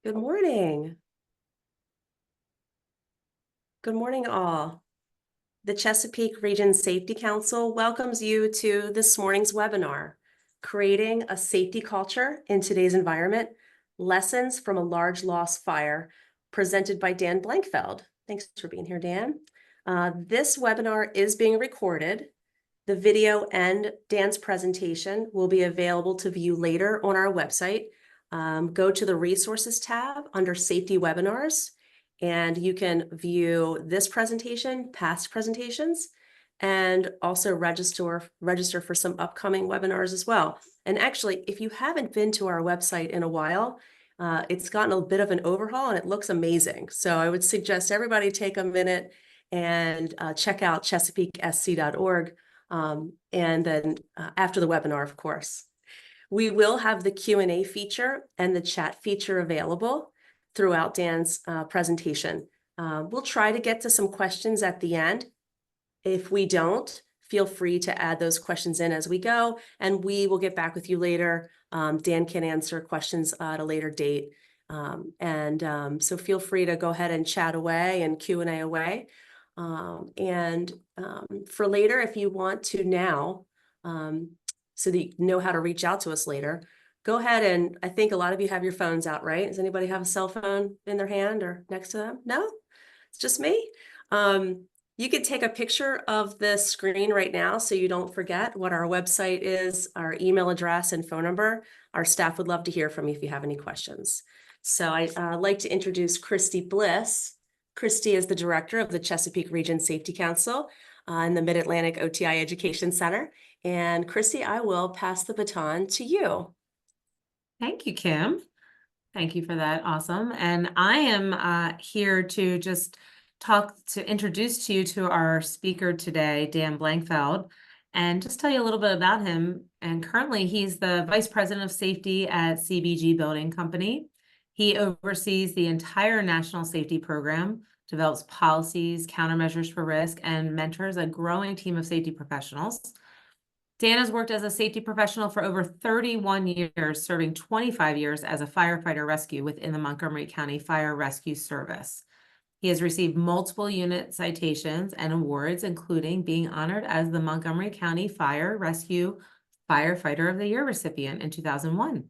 Good morning. Good morning, all. The Chesapeake Region Safety Council welcomes you to this morning's webinar, Creating a Safety Culture in Today's Environment, Lessons from a Large Loss Fire, presented by Dan Blankfeld. Thanks for being here, Dan. This webinar is being recorded. The video and Dan's presentation will be available to view later on our website. Go to the Resources tab under Safety Webinars, and you can view this presentation, past presentations, and also register for some upcoming webinars as well. And actually, if you haven't been to our website in a while, it's gotten a bit of an overhaul and it looks amazing. So I would suggest everybody take a minute and check out chesapeakesc.org. And then after the webinar, of course. We will have the Q&A feature and the chat feature available throughout Dan's presentation. We'll try to get to some questions at the end. If we don't, feel free to add those questions in as we go, and we will get back with you later. Dan can answer questions at a later date. So feel free to go ahead and chat away and Q&A away. For later, if you want to now, so that you know how to reach out to us later, go ahead and I think a lot of you have your phones out, right? Does anybody have a cell phone in their hand or next to them? No? It's just me? You could take a picture of the screen right now so you don't forget what our website is, our email address and phone number. Our staff would love to hear from you if you have any questions. So I'd like to introduce Christy Bliss. Christy is the director of the Chesapeake Region Safety Council in the Mid-Atlantic OTI Education Center. And Christy, I will pass the baton to you. Thank you, Kim. Thank you for that. Awesome. And I am here to just introduce to you to our speaker today, Dan Blankfeld, and just tell you a little bit about him. And currently he's the Vice President of Safety at CBG Building Company. He oversees the entire national safety program, develops policies, countermeasures for risk, and mentors a growing team of safety professionals. Dan has worked as a safety professional for over 31 years, serving 25 years as a firefighter rescue within the Montgomery County Fire Rescue Service. He has received multiple unit citations and awards, including being honored as the Montgomery County Fire Rescue Firefighter of the Year recipient in 2001.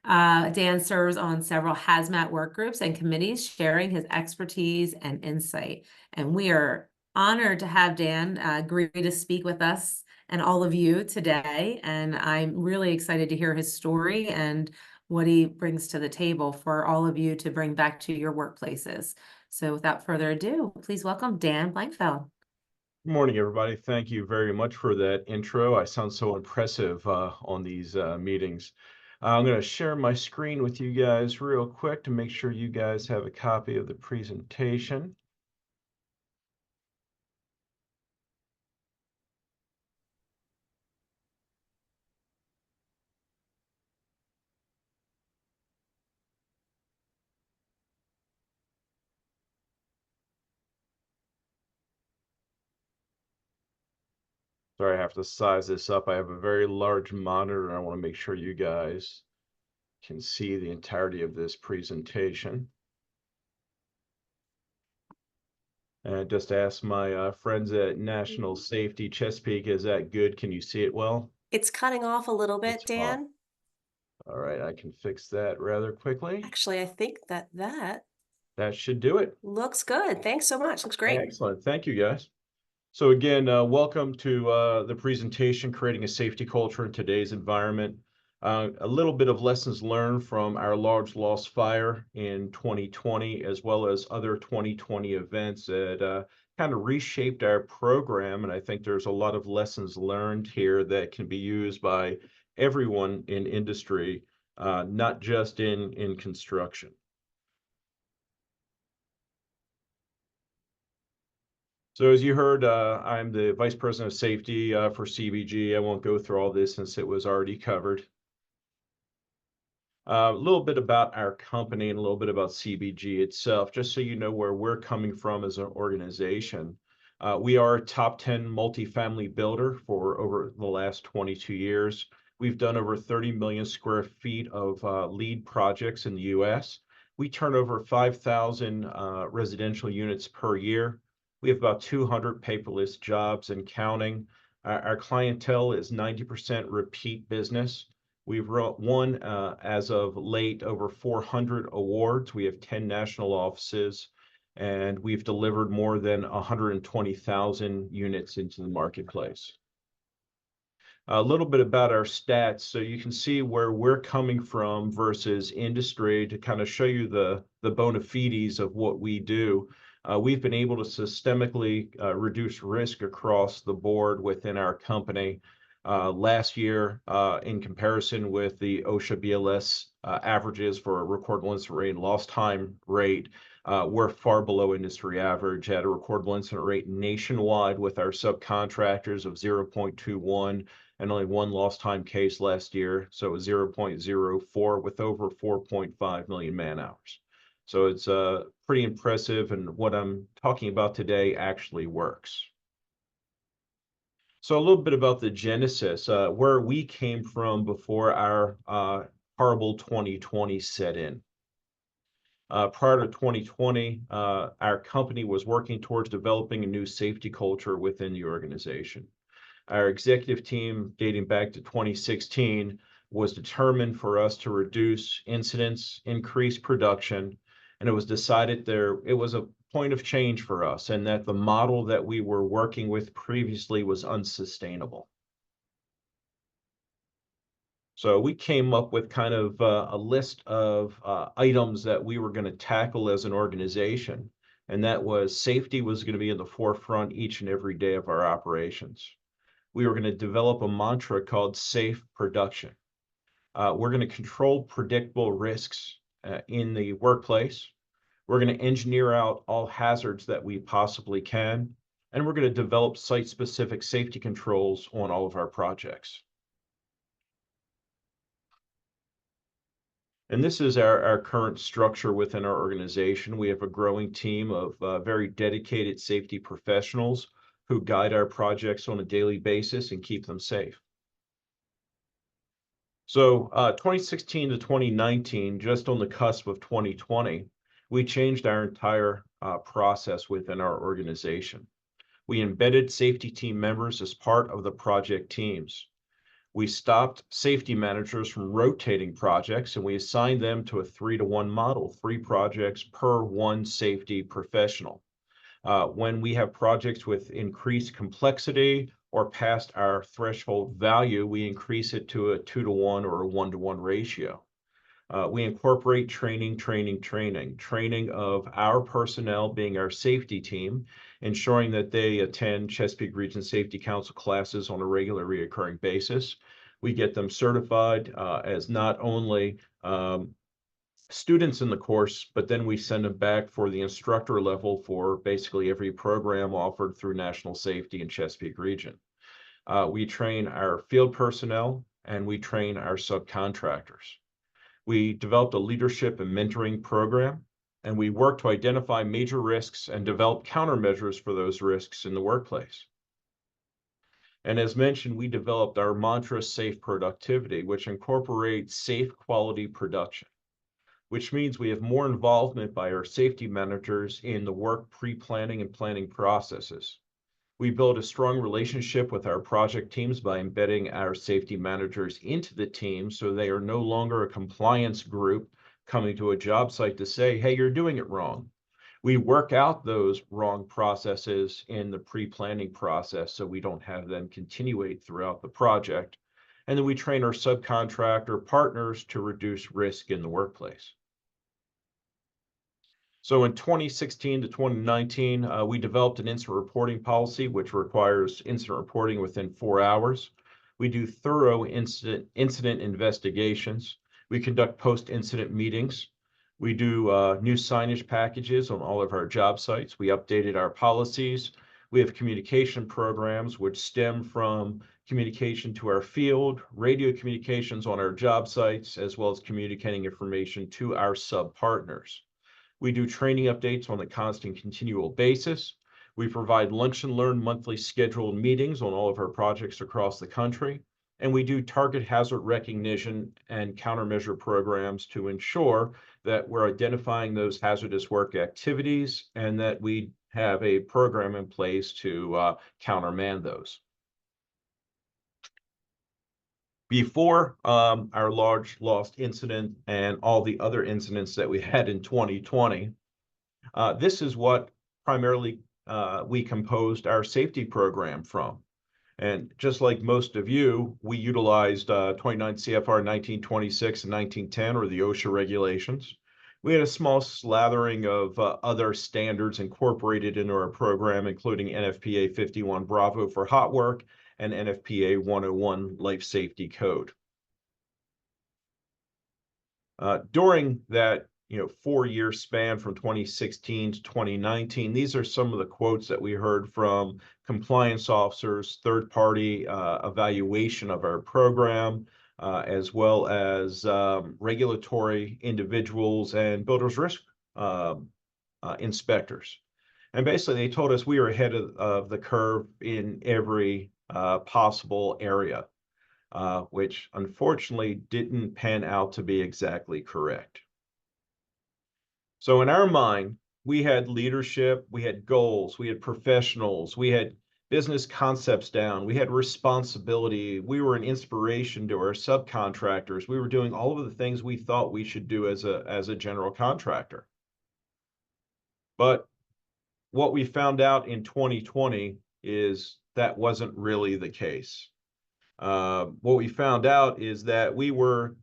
Dan serves on several hazmat work groups and committees, sharing his expertise and insight. And we are honored to have Dan agree to speak with us and all of you today. And I'm really excited to hear his story and what he brings to the table for all of you to bring back to your workplaces. So without further ado, please welcome Dan Blankfeld. Good morning, everybody. Thank you very much for that intro. I sound so impressive on these meetings. I'm going to share my screen with you guys real quick to make sure you guys have a copy of the presentation. Sorry, I have to size this up. I have a very large monitor and I want to make sure you guys can see the entirety of this presentation. And just ask my friends at National Safety Chesapeake, is that good? Can you see it well? It's cutting off a little bit, Dan. All right, I can fix that rather quickly. Actually, I think that should do it. Looks good. Thanks so much. Looks great. Excellent. Thank you, guys. So again, welcome to the presentation, Creating a Safety Culture in Today's Environment. A little bit of lessons learned from our large loss fire in 2020, as well as other 2020 events that kind of reshaped our program. And I think there's a lot of lessons learned here that can be used by everyone in industry, not just in construction. So as you heard, I'm the Vice President of Safety for CBG. I won't go through all this since it was already covered. A little bit about our company and a little bit about CBG itself, just so you know where we're coming from as an organization. We are a top 10 multifamily builder for over the last 22 years. We've done over 30 million square feet of LEED projects in the U.S. We turn over 5,000 residential units per year. We have about 200 paperless jobs and counting. Our clientele is 90% repeat business. We've won, as of late, over 400 awards. We have 10 national offices, and we've delivered more than 120,000 units into the marketplace. A little bit about our stats, so you can see where we're coming from versus industry to kind of show you the bona fides of what we do. We've been able to systemically reduce risk across the board within our company. Last year, in comparison with the OSHA BLS averages for recordable incident rate and lost time rate, we're far below industry average at a recordable incident rate nationwide with our subcontractors of 0.21 and only one lost time case last year. So it was 0.04 with over 4.5 million man hours. So it's pretty impressive, and what I'm talking about today actually works. So a little bit about the genesis, where we came from before our horrible 2020 set in. Prior to 2020, our company was working towards developing a new safety culture within the organization. Our executive team, dating back to 2016, was determined for us to reduce incidents, increase production, and it was decided it was a point of change for us, and that the model that we were working with previously was unsustainable. So we came up with kind of a list of items that we were going to tackle as an organization, and that was safety was going to be in the forefront each and every day of our operations. We were going to develop a mantra called safe production. We're going to control predictable risks in the workplace. We're going to engineer out all hazards that we possibly can, and we're going to develop site-specific safety controls on all of our projects. And this is our current structure within our organization. We have a growing team of very dedicated safety professionals who guide our projects on a daily basis and keep them safe. So 2016 to 2019, just on the cusp of 2020, we changed our entire process within our organization. We embedded safety team members as part of the project teams. We stopped safety managers from rotating projects, and we assigned them to a 3-to-1 model, 3 projects per 1 safety professional. When we have projects with increased complexity or past our threshold value, we increase it to a 2-to-1 or a 1-to-1 ratio. We incorporate training of our personnel, being our safety team, ensuring that they attend Chesapeake Region Safety Council classes on a regular reoccurring basis. We get them certified as not only students in the course, but then we send them back for the instructor level for basically every program offered through National Safety in Chesapeake Region. We train our field personnel, and we train our subcontractors. We developed a leadership and mentoring program, and we work to identify major risks and develop countermeasures for those risks in the workplace. And as mentioned, we developed our mantra, safe productivity, which incorporates safe quality production, which means we have more involvement by our safety managers in the work pre-planning and planning processes. We build a strong relationship with our project teams by embedding our safety managers into the team, so they are no longer a compliance group coming to a job site to say, hey, you're doing it wrong. We work out those wrong processes in the pre-planning process so we don't have them continuate throughout the project. And then we train our subcontractor partners to reduce risk in the workplace. So in 2016 to 2019, we developed an incident reporting policy, which requires incident reporting within 4 hours. We do thorough incident investigations. We conduct post-incident meetings. We do new signage packages on all of our job sites. We updated our policies. We have communication programs which stem from communication to our field, radio communications on our job sites, as well as communicating information to our sub-partners. We do training updates on a constant continual basis. We provide lunch and learn monthly scheduled meetings on all of our projects across the country. And we do target hazard recognition and countermeasure programs to ensure that we're identifying those hazardous work activities and that we have a program in place to countermand those. Before our large lost incident and all the other incidents that we had in 2020, this is what primarily we composed our safety program from. And just like most of you, we utilized 29 CFR 1926 and 1910, or the OSHA regulations. We had a small slathering of other standards incorporated into our program, including NFPA 51 Bravo for hot work and NFPA 101 Life Safety Code. During that 4-year span from 2016 to 2019, these are some of the quotes that we heard from compliance officers, third-party evaluation of our program, as well as regulatory individuals and builders risk inspectors. And basically, they told us we were ahead of the curve in every possible area, which unfortunately didn't pan out to be exactly correct. So in our mind, we had leadership, we had goals, we had professionals, we had business concepts down, we had responsibility, we were an inspiration to our subcontractors, we were doing all of the things we thought we should do as a general contractor. But what we found out in 2020 is that wasn't really the case. What we found out is that we were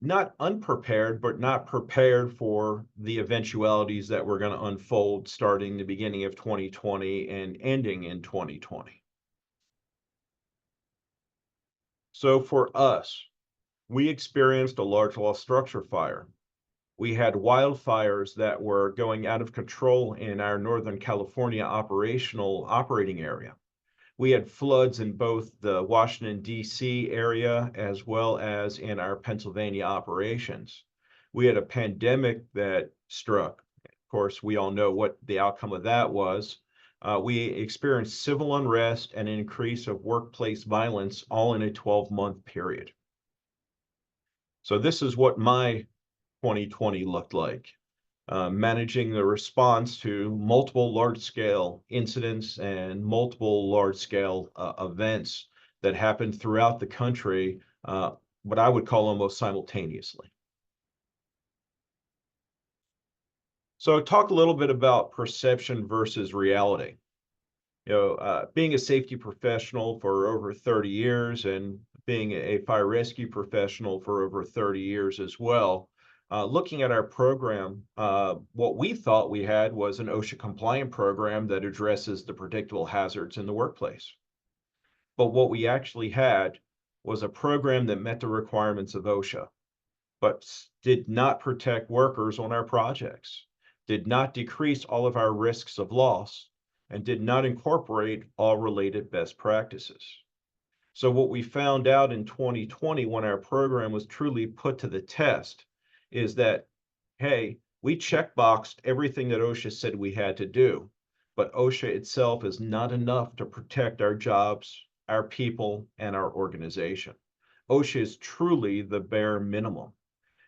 not unprepared, but not prepared for the eventualities that were going to unfold starting the beginning of 2020 and ending in 2020. So for us, we experienced a large loss structure fire. We had wildfires that were going out of control in our Northern California operating area. We had floods in both the Washington, D.C. area as well as in our Pennsylvania operations. We had a pandemic that struck. Of course, we all know what the outcome of that was. We experienced civil unrest and an increase of workplace violence all in a 12-month period. So this is what my 2020 looked like. Managing the response to multiple large-scale incidents and multiple large-scale events that happened throughout the country, what I would call almost simultaneously. So talk a little bit about perception versus reality. Being a safety professional for over 30 years and being a fire rescue professional for over 30 years as well, looking at our program, what we thought we had was an OSHA compliant program that addresses the predictable hazards in the workplace. But what we actually had was a program that met the requirements of OSHA, but did not protect workers on our projects, did not decrease all of our risks of loss, and did not incorporate all related best practices. So what we found out in 2020 when our program was truly put to the test is that, hey, we checkboxed everything that OSHA said we had to do, but OSHA itself is not enough to protect our jobs, our people, and our organization. OSHA is truly the bare minimum.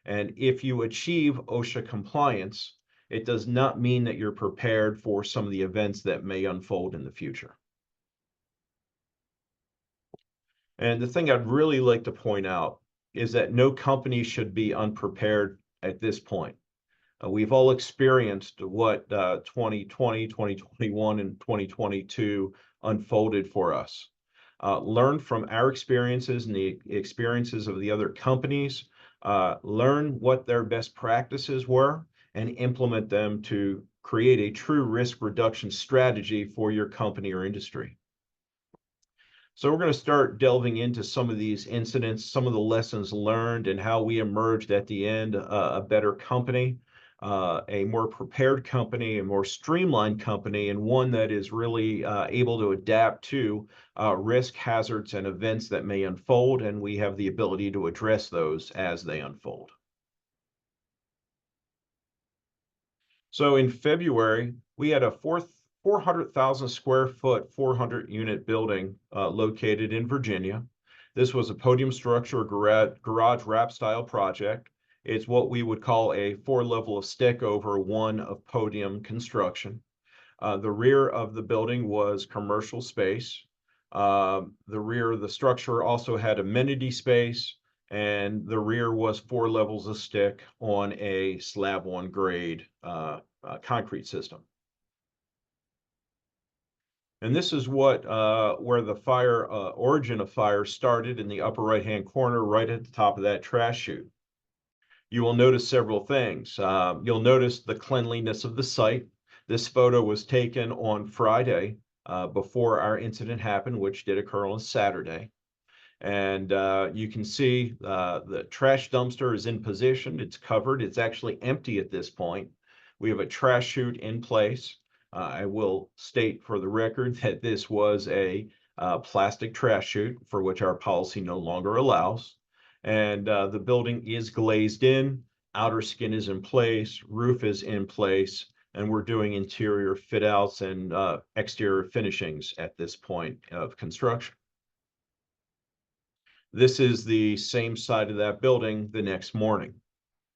And if you achieve OSHA compliance, it does not mean that you're prepared for some of the events that may unfold in the future. And the thing I'd really like to point out is that no company should be unprepared at this point. We've all experienced what 2020, 2021, and 2022 unfolded for us. Learn from our experiences and the experiences of the other companies. Learn what their best practices were and implement them to create a true risk reduction strategy for your company or industry. So we're going to start delving into some of these incidents, some of the lessons learned, and how we emerged at the end a better company, a more prepared company, a more streamlined company, and one that is really able to adapt to risk, hazards, and events that may unfold, and we have the ability to address those as they unfold. So in February, we had a 400,000 square foot, 400 unit building located in Virginia This was a podium structure garage wrap style project. It's what we would call a 4 level of stick over 1 of podium construction. The rear of the building was commercial space. The rear of the structure also had amenity space, and the rear was 4 levels of stick on a slab on grade concrete system. And this is what where the fire origin of fire started, in the upper right hand corner, right at the top of that trash chute. You will notice several things. You'll notice the cleanliness of the site. This photo was taken on Friday before our incident happened, which did occur on Saturday. And you can see the trash dumpster is in position. It's covered. It's actually empty at this point. We have a trash chute in place. I will state for the record that this was a plastic trash chute, for which our policy no longer allows. And the building is glazed in, outer skin is in place, roof is in place, and we're doing interior fit outs and exterior finishings at this point of construction. This is the same side of that building the next morning,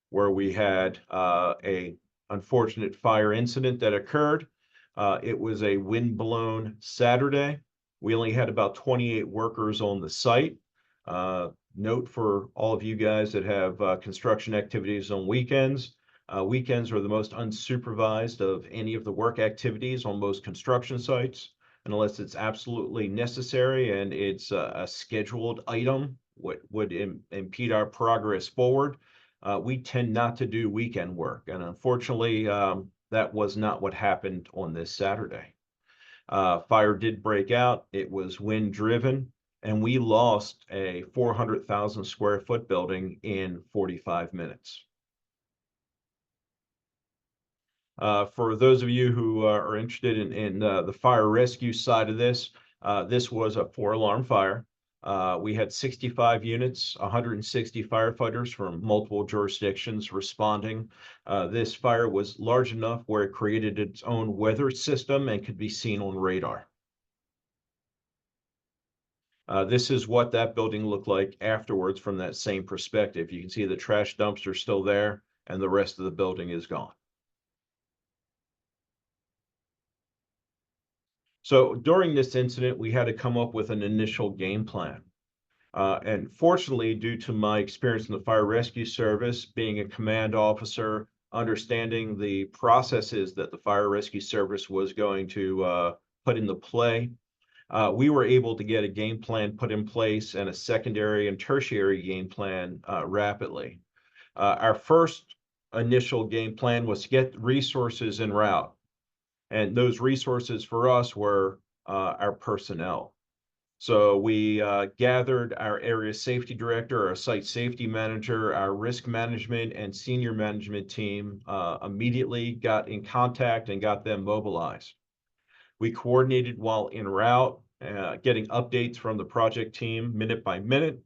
where we had a unfortunate fire incident that occurred. It was a wind-blown Saturday. We only had about 28 workers on the site. Note for all of you guys that have construction activities on weekends, weekends are the most unsupervised of any of the work activities on most construction sites, unless it's absolutely necessary and it's a scheduled item, what would impede our progress forward. We tend not to do weekend work, and unfortunately, that was not what happened on this Saturday. Fire did break out. It was wind driven, and we lost a 400,000 square foot building in 45 minutes. For those of you who are interested in the fire rescue side of this, this was a 4-alarm fire. We had 65 units, 160 firefighters from multiple jurisdictions responding. This fire was large enough where it created its own weather system and could be seen on radar. This is what that building looked like afterwards from that same perspective. You can see the trash dumpster still there, and the rest of the building is gone. So during this incident, we had to come up with an initial game plan. And fortunately, due to my experience in the fire rescue service, being a command officer, understanding the processes that the fire rescue service was going to put into play, we were able to get a game plan put in place and a secondary and tertiary game plan rapidly. Our first initial game plan was to get resources en route. And those resources for us were our personnel. So we gathered our area safety director, our site safety manager, our risk management and senior management team immediately got in contact and got them mobilized. We coordinated while en route, getting updates from the project team minute by minute,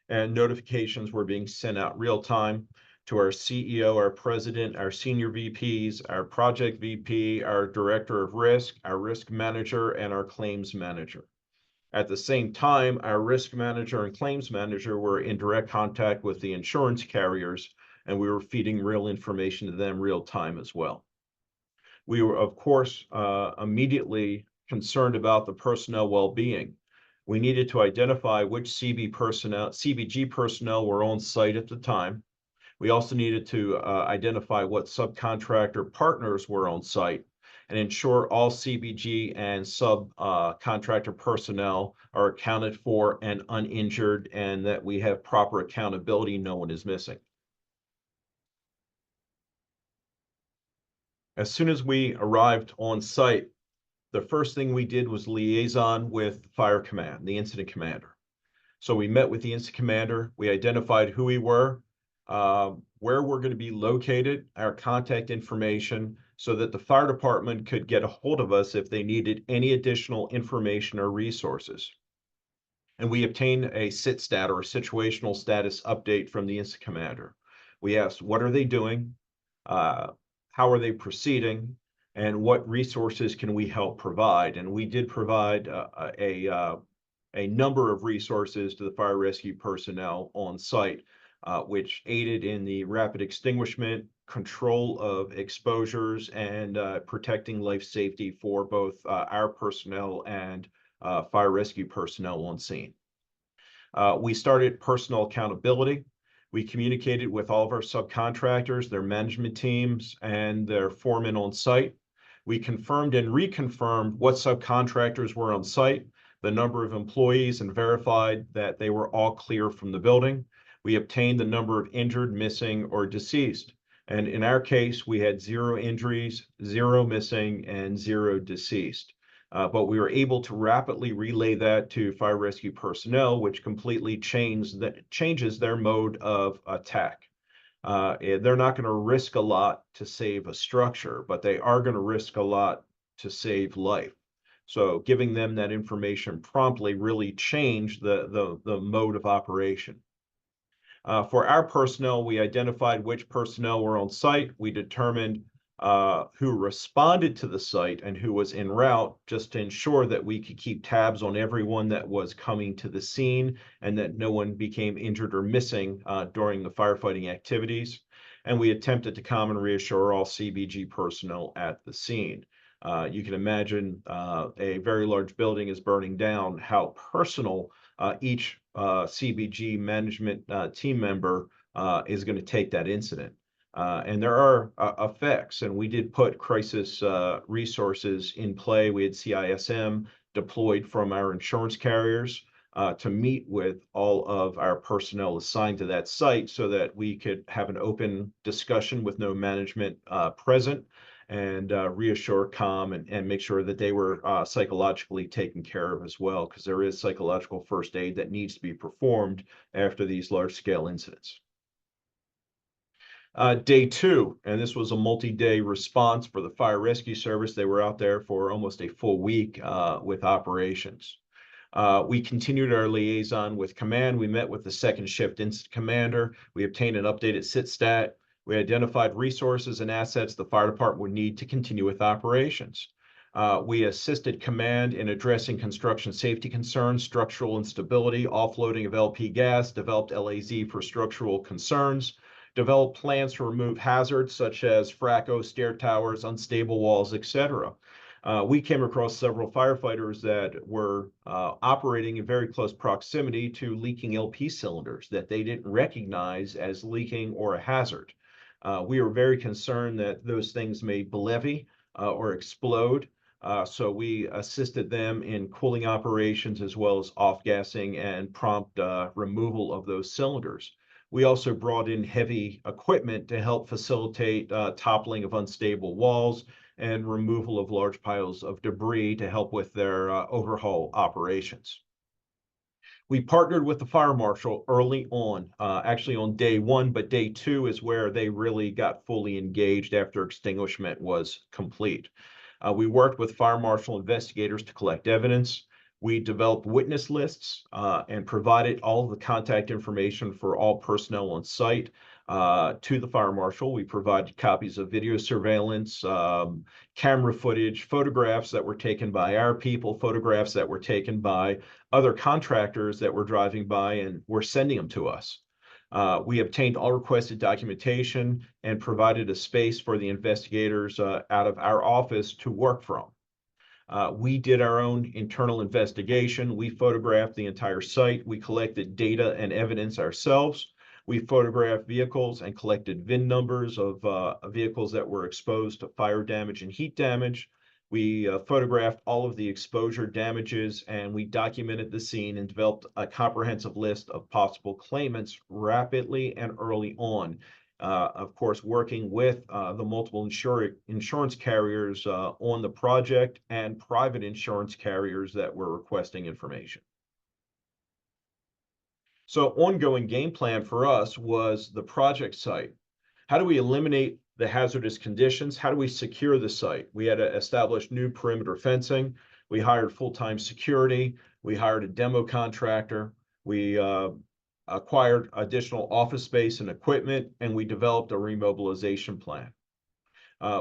and notifications were being sent out real time to our CEO, our president, our senior VPs, our project VP, our director of risk, our risk manager, and our claims manager. At the same time, our risk manager and claims manager were in direct contact with the insurance carriers, and we were feeding real information to them real time as well. We were, of course, immediately concerned about the personnel well-being. We needed to identify which CBG personnel were on site at the time. We also needed to identify what subcontractor partners were on site and ensure all CBG and subcontractor personnel are accounted for and uninjured, and that we have proper accountability, no one is missing. As soon as we arrived on site, the first thing we did was liaison with Fire Command, the incident commander. So we met with the incident commander, we identified who we were, where we're going to be located, our contact information, so that the fire department could get a hold of us if they needed any additional information or resources. And we obtained a SIT-STAT, or a situational status update, from the incident commander. We asked, what are they doing? How are they proceeding? And what resources can we help provide? And we did provide a a number of resources to the fire rescue personnel on site, which aided in the rapid extinguishment, control of exposures, and protecting life safety for both our personnel and fire rescue personnel on scene. We started personal accountability. We communicated with all of our subcontractors, their management teams, and their foremen on site. We confirmed and reconfirmed what subcontractors were on site, the number of employees, and verified that they were all clear from the building. We obtained the number of injured, missing, or deceased. And in our case, we had 0 injuries, 0 missing, and 0 deceased. But we were able to rapidly relay that to fire rescue personnel, which completely changes their mode of attack. They're not going to risk a lot to save a structure, but they are going to risk a lot to save life. So giving them that information promptly really changed the mode of operation. For our personnel, we identified which personnel were on site. We determined who responded to the site and who was en route, just to ensure that we could keep tabs on everyone that was coming to the scene and that no one became injured or missing during the firefighting activities. And we attempted to calm and reassure all CBG personnel at the scene. You can imagine a very large building is burning down, how personal each CBG management team member is going to take that incident. And there are effects, and we did put crisis resources in play. We had CISM deployed from our insurance carriers to meet with all of our personnel assigned to that site so that we could have an open discussion with no management present and reassure, calm, and make sure that they were psychologically taken care of as well, because there is psychological first aid that needs to be performed after these large-scale incidents. Day 2, and this was a multi-day response for the fire rescue service. They were out there for almost a full week with operations. We continued our liaison with command. We met with the second shift incident commander. We obtained an updated sit-stat. We identified resources and assets the fire department would need to continue with operations. We assisted command in addressing construction safety concerns, structural instability, offloading of LP gas, developed LAZ for structural concerns, developed plans to remove hazards such as fracko, stair towers, unstable walls, etc. We came across several firefighters that were operating in very close proximity to leaking LP cylinders that they didn't recognize as leaking or a hazard. We were very concerned that those things may belevy or explode. So we assisted them in cooling operations as well as off-gassing and prompt removal of those cylinders. We also brought in heavy equipment to help facilitate toppling of unstable walls and removal of large piles of debris to help with their overhaul operations. We partnered with the fire marshal early on, actually on day 1, but day 2 is where they really got fully engaged after extinguishment was complete. We worked with fire marshal investigators to collect evidence. We developed witness lists and provided all of the contact information for all personnel on site to the fire marshal. We provided copies of video surveillance, camera footage, photographs that were taken by our people, photographs that were taken by other contractors that were driving by and were sending them to us. We obtained all requested documentation and provided a space for the investigators out of our office to work from. We did our own internal investigation. We photographed the entire site. We collected data and evidence ourselves. We photographed vehicles and collected VIN numbers of vehicles that were exposed to fire damage and heat damage. We photographed all of the exposure damages, and we documented the scene and developed a comprehensive list of possible claimants rapidly and early on. Of course, working with the multiple insurance carriers on the project and private insurance carriers that were requesting information. So ongoing game plan for us was the project site. How do we eliminate the hazardous conditions? How do we secure the site? We had to establish new perimeter fencing. We hired full-time security. We hired a demo contractor. We acquired additional office space and equipment, and we developed a remobilization plan.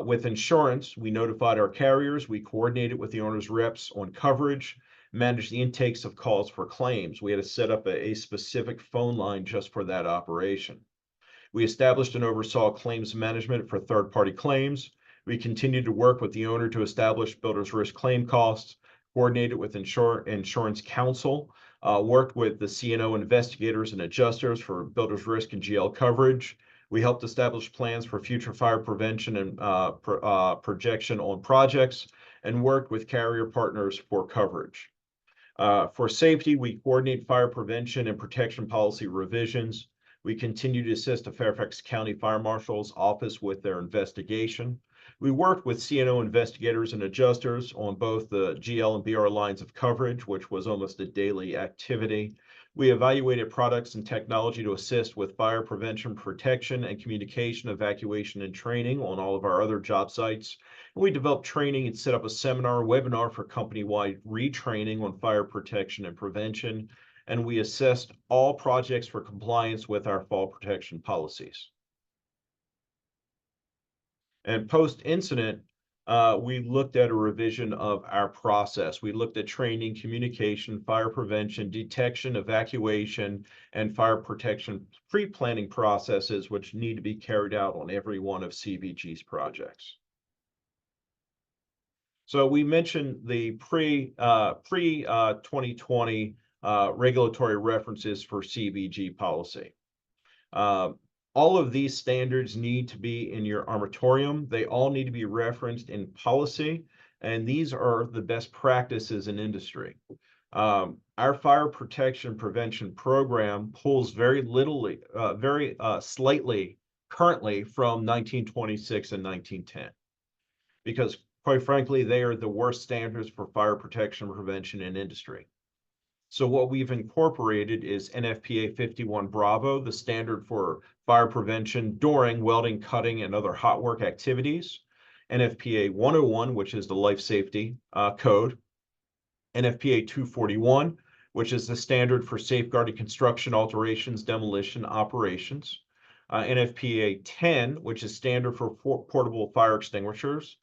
With insurance, we notified our carriers. We coordinated with the owner's reps on coverage, manage the intakes of calls for claims. We had to set up a specific phone line just for that operation. We established and oversaw claims management for third-party claims. We continued to work with the owner to establish builder's risk claim costs, coordinated with insurance counsel, worked with the CNO investigators and adjusters for builder's risk and GL coverage. We helped establish plans for future fire prevention and projection on projects, and worked with carrier partners for coverage. For safety, we coordinate fire prevention and protection policy revisions. We continue to assist the Fairfax County Fire Marshal's office with their investigation. We worked with CNO investigators and adjusters on both the GL and BR lines of coverage, which was almost a daily activity. We evaluated products and technology to assist with fire prevention, protection, and communication, evacuation, and training on all of our other job sites. And we developed training and set up a seminar webinar for company-wide retraining on fire protection and prevention. And we assessed all projects for compliance with our fall protection policies. And post-incident, we looked at a revision of our process. We looked at training, communication, fire prevention, detection, evacuation, and fire protection pre-planning processes, which need to be carried out on every one of CBG's projects. So we mentioned the pre-2020 regulatory references for CBG policy. All of these standards need to be in your armatorium. They all need to be referenced in policy, and these are the best practices in industry. Our fire protection prevention program pulls very slightly currently from 1926 and 1910, because quite frankly, they are the worst standards for fire protection prevention in industry. So what we've incorporated is NFPA 51 Bravo, the standard for fire prevention during welding, cutting, and other hot work activities. NFPA 101, which is the life safety code. NFPA 241, which is the standard for safeguarding construction, alterations, demolition, operations. NFPA 10, which is standard for portable fire extinguishers.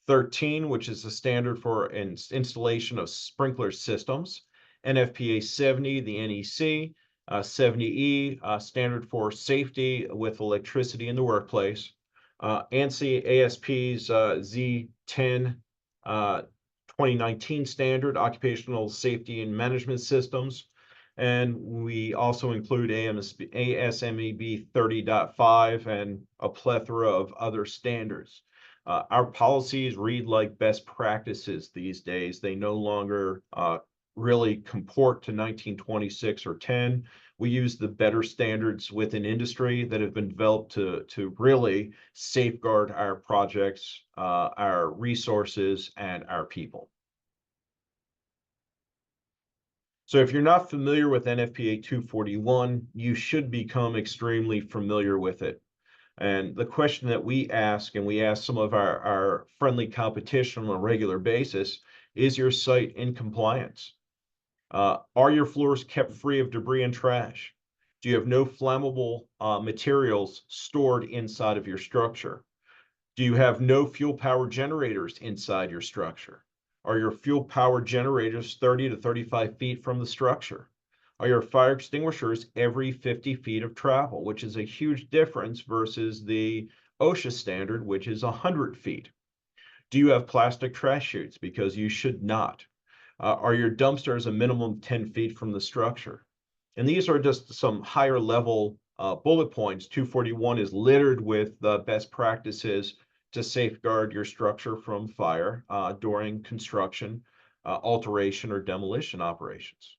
13, which is the standard for installation of sprinkler systems. NFPA 70, the NEC, 70E, standard for safety with electricity in the workplace. ANSI ASP's Z10 2019 standard, occupational safety and management systems. And we also include ASMEB 30.5 and a plethora of other standards. Our policies read like best practices these days. They no longer really comport to 1926 or 10. We use the better standards within industry that have been developed to really safeguard our projects, our resources, and our people. So if you're not familiar with NFPA 241, you should become extremely familiar with it. And the question that we ask, and we ask some of our friendly competition on a regular basis, is your site in compliance? Are your floors kept free of debris and trash? Do you have no flammable materials stored inside of your structure? Do you have no fuel power generators inside your structure? Are your fuel power generators 30 to 35 feet from the structure? Are your fire extinguishers every 50 feet of travel, which is a huge difference versus the OSHA standard, which is 100 feet? Do you have plastic trash chutes? Because you should not. Are your dumpsters a minimum 10 feet from the structure? And these are just some higher level bullet points. 241 is littered with best practices to safeguard your structure from fire during construction, alteration, or demolition operations.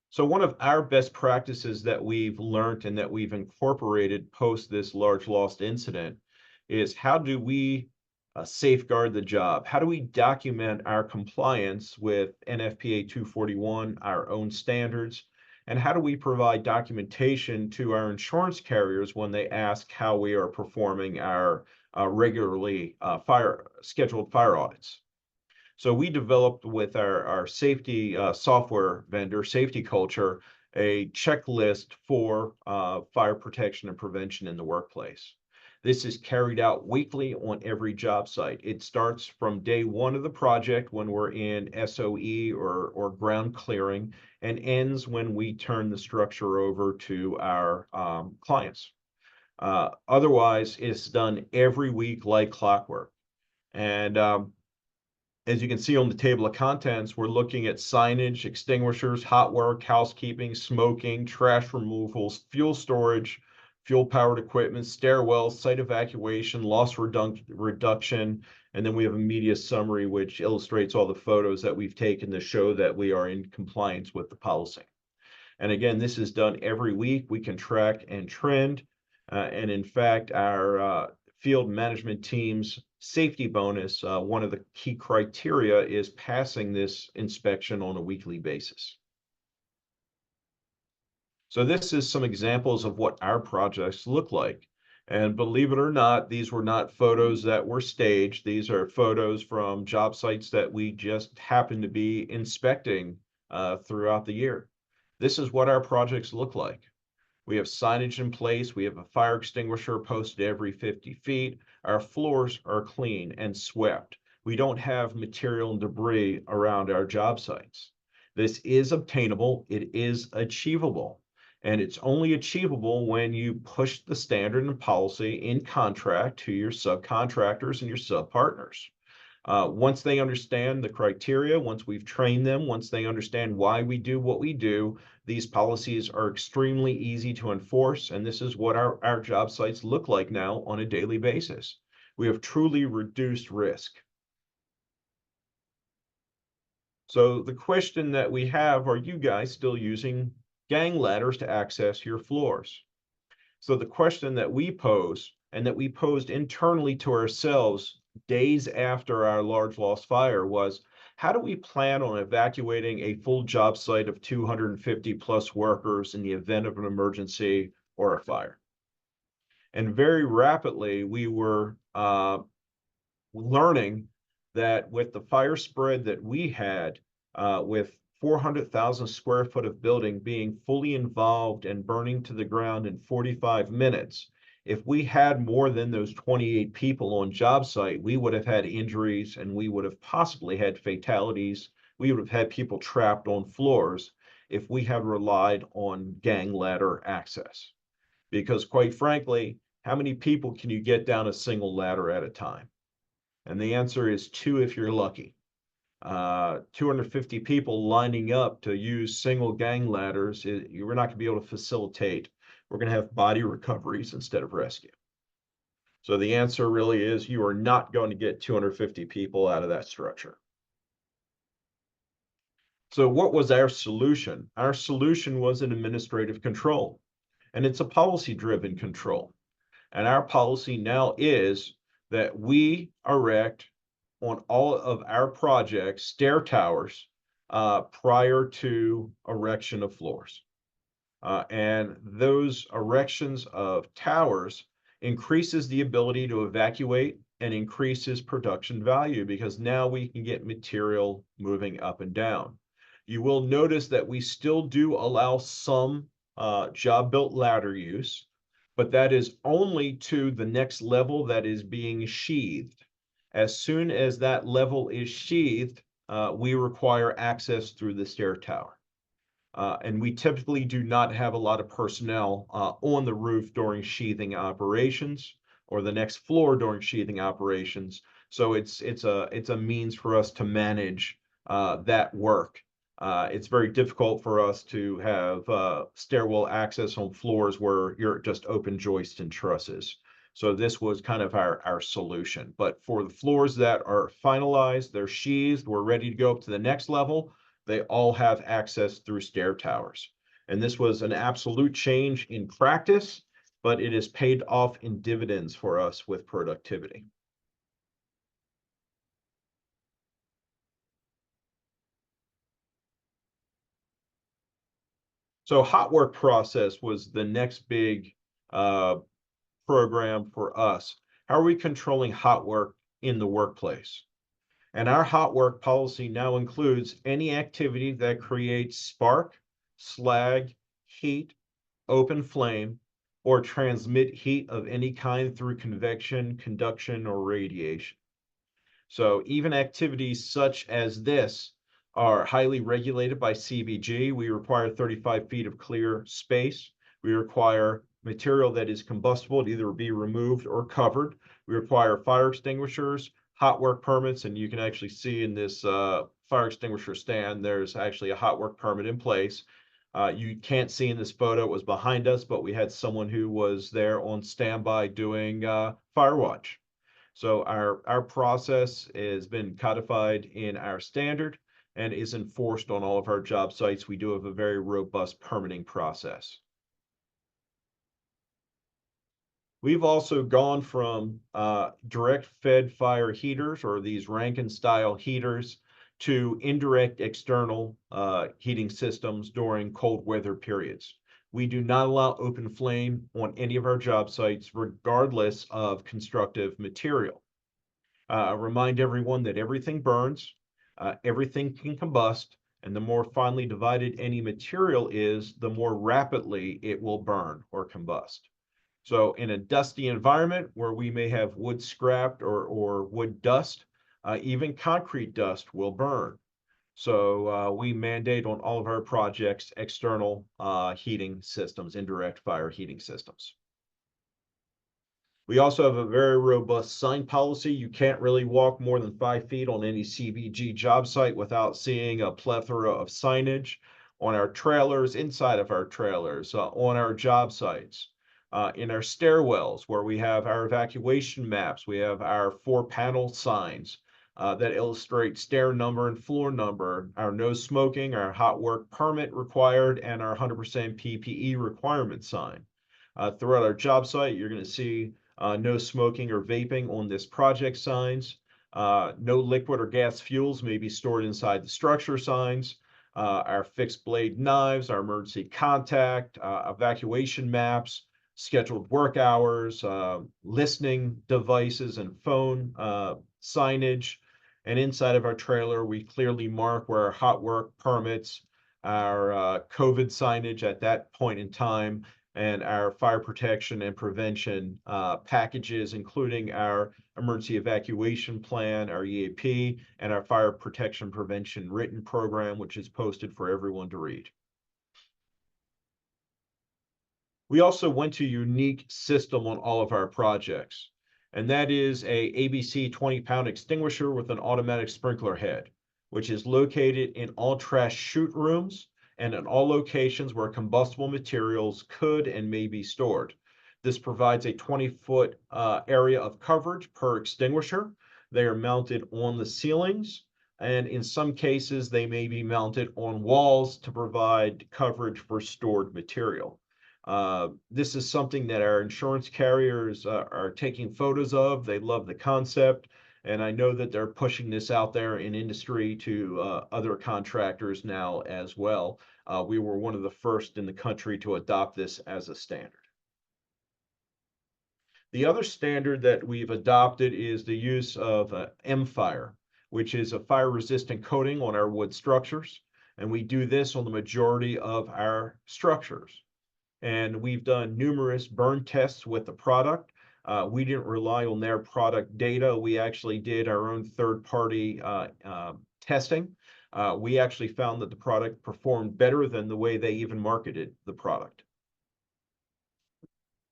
So one of our best practices that we've learned and that we've incorporated post this large lost incident is how do we safeguard the job? How do we document our compliance with NFPA 241, our own standards? And how do we provide documentation to our insurance carriers when they ask how we are performing our regularly scheduled fire audits? So we developed with our safety software vendor, Safety Culture, a checklist for fire protection and prevention in the workplace. This is carried out weekly on every job site. It starts from day one of the project when we're in SOE or ground clearing, and ends when we turn the structure over to our clients. Otherwise, it's done every week like clockwork. And as you can see on the table of contents, we're looking at signage, extinguishers, hot work, housekeeping, smoking, trash removals, fuel storage, fuel-powered equipment, stairwells, site evacuation, loss reduction, and then we have a media summary which illustrates all the photos that we've taken to show that we are in compliance with the policy. And again, this is done every week. We can track and trend. And in fact, our field management team's safety bonus, one of the key criteria is passing this inspection on a weekly basis. So this is some examples of what our projects look like. And believe it or not, these were not photos that were staged. These are photos from job sites that we just happen to be inspecting throughout the year. This is what our projects look like. We have signage in place. We have a fire extinguisher posted every 50 feet. Our floors are clean and swept. We don't have material and debris around our job sites. This is obtainable. It is achievable. And it's only achievable when you push the standard and policy in contract to your subcontractors and your sub-partners. Once they understand the criteria, once we've trained them, once they understand why we do what we do, these policies are extremely easy to enforce, and this is what our job sites look like now on a daily basis. We have truly reduced risk. So the question that we have, are you guys still using gang ladders to access your floors? So the question that we pose, and that we posed internally to ourselves days after our large loss fire, was how do we plan on evacuating a full job site of 250 plus workers in the event of an emergency or a fire? And very rapidly, we were learning that with the fire spread that we had, with 400,000 square foot of building being fully involved and burning to the ground in 45 minutes, if we had more than those 28 people on job site, we would have had injuries and we would have possibly had fatalities. We would have had people trapped on floors if we had relied on gang ladder access. Because quite frankly, how many people can you get down a single ladder at a time? And the answer is 2 if you're lucky. 250 people lining up to use single gang ladders, we're not going to be able to facilitate. We're going to have body recoveries instead of rescue. So the answer really is you are not going to get 250 people out of that structure. So what was our solution? Our solution was an administrative control, and it's a policy-driven control. And our policy now is that we erect on all of our projects stair towers prior to erection of floors. And those erections of towers increases the ability to evacuate and increases production value because now we can get material moving up and down. You will notice that we still do allow some job built ladder use, but that is only to the next level that is being sheathed. As soon as that level is sheathed, we require access through the stair tower. And we typically do not have a lot of personnel on the roof during sheathing operations or the next floor during sheathing operations. So it's a means for us to manage that work. It's very difficult for us to have stairwell access on floors where you're just open joists and trusses. So this was kind of our solution. But for the floors that are finalized, they're sheathed, we're ready to go up to the next level, they all have access through stair towers. And this was an absolute change in practice, but it has paid off in dividends for us with productivity. So hot work process was the next big program for us. How are we controlling hot work in the workplace? And our hot work policy now includes any activity that creates spark, slag, heat, open flame, or transmit heat of any kind through convection, conduction, or radiation. So even activities such as this are highly regulated by CBG. We require 35 feet of clear space. We require material that is combustible to either be removed or covered. We require fire extinguishers, hot work permits, and you can actually see in this fire extinguisher stand, there's actually a hot work permit in place. You can't see in this photo, it was behind us, but we had someone who was there on standby doing fire watch. So our process has been codified in our standard and is enforced on all of our job sites. We do have a very robust permitting process. We've also gone from direct fed fire heaters, or these Rankine style heaters, to indirect external heating systems during cold weather periods. We do not allow open flame on any of our job sites, regardless of constructive material. Remind everyone that everything burns, everything can combust, and the more finely divided any material is, the more rapidly it will burn or combust. So in a dusty environment where we may have wood scrap or wood dust, even concrete dust will burn. So we mandate on all of our projects external heating systems, indirect fire heating systems. We also have a very robust sign policy. You can't really walk more than 5 feet on any CBG job site without seeing a plethora of signage on our trailers, inside of our trailers, on our job sites, in our stairwells where we have our evacuation maps. We have our 4-panel signs that illustrate stair number and floor number, our no smoking, our hot work permit required, and our 100% PPE requirement sign. Throughout our job site, you're going to see no smoking or vaping on this project signs. No liquid or gas fuels may be stored inside the structure signs. Our fixed blade knives, our emergency contact, evacuation maps, scheduled work hours, listening devices and phone signage. And inside of our trailer, we clearly mark where our hot work permits, our COVID signage at that point in time, and our fire protection and prevention packages, including our emergency evacuation plan, our EAP, and our fire protection prevention written program, which is posted for everyone to read. We also went to a unique system on all of our projects, and that is a ABC 20-pound extinguisher with an automatic sprinkler head, which is located in all trash chute rooms and in all locations where combustible materials could and may be stored. This provides a 20-foot area of coverage per extinguisher. They are mounted on the ceilings, and in some cases, they may be mounted on walls to provide coverage for stored material. This is something that our insurance carriers are taking photos of. They love the concept. And I know that they're pushing this out there in industry to other contractors now as well. We were one of the first in the country to adopt this as a standard. The other standard that we've adopted is the use of M-Fire, which is a fire-resistant coating on our wood structures. And we do this on the majority of our structures. And we've done numerous burn tests with the product. We didn't rely on their product data. We actually did our own third-party testing. We actually found that the product performed better than the way they even marketed the product.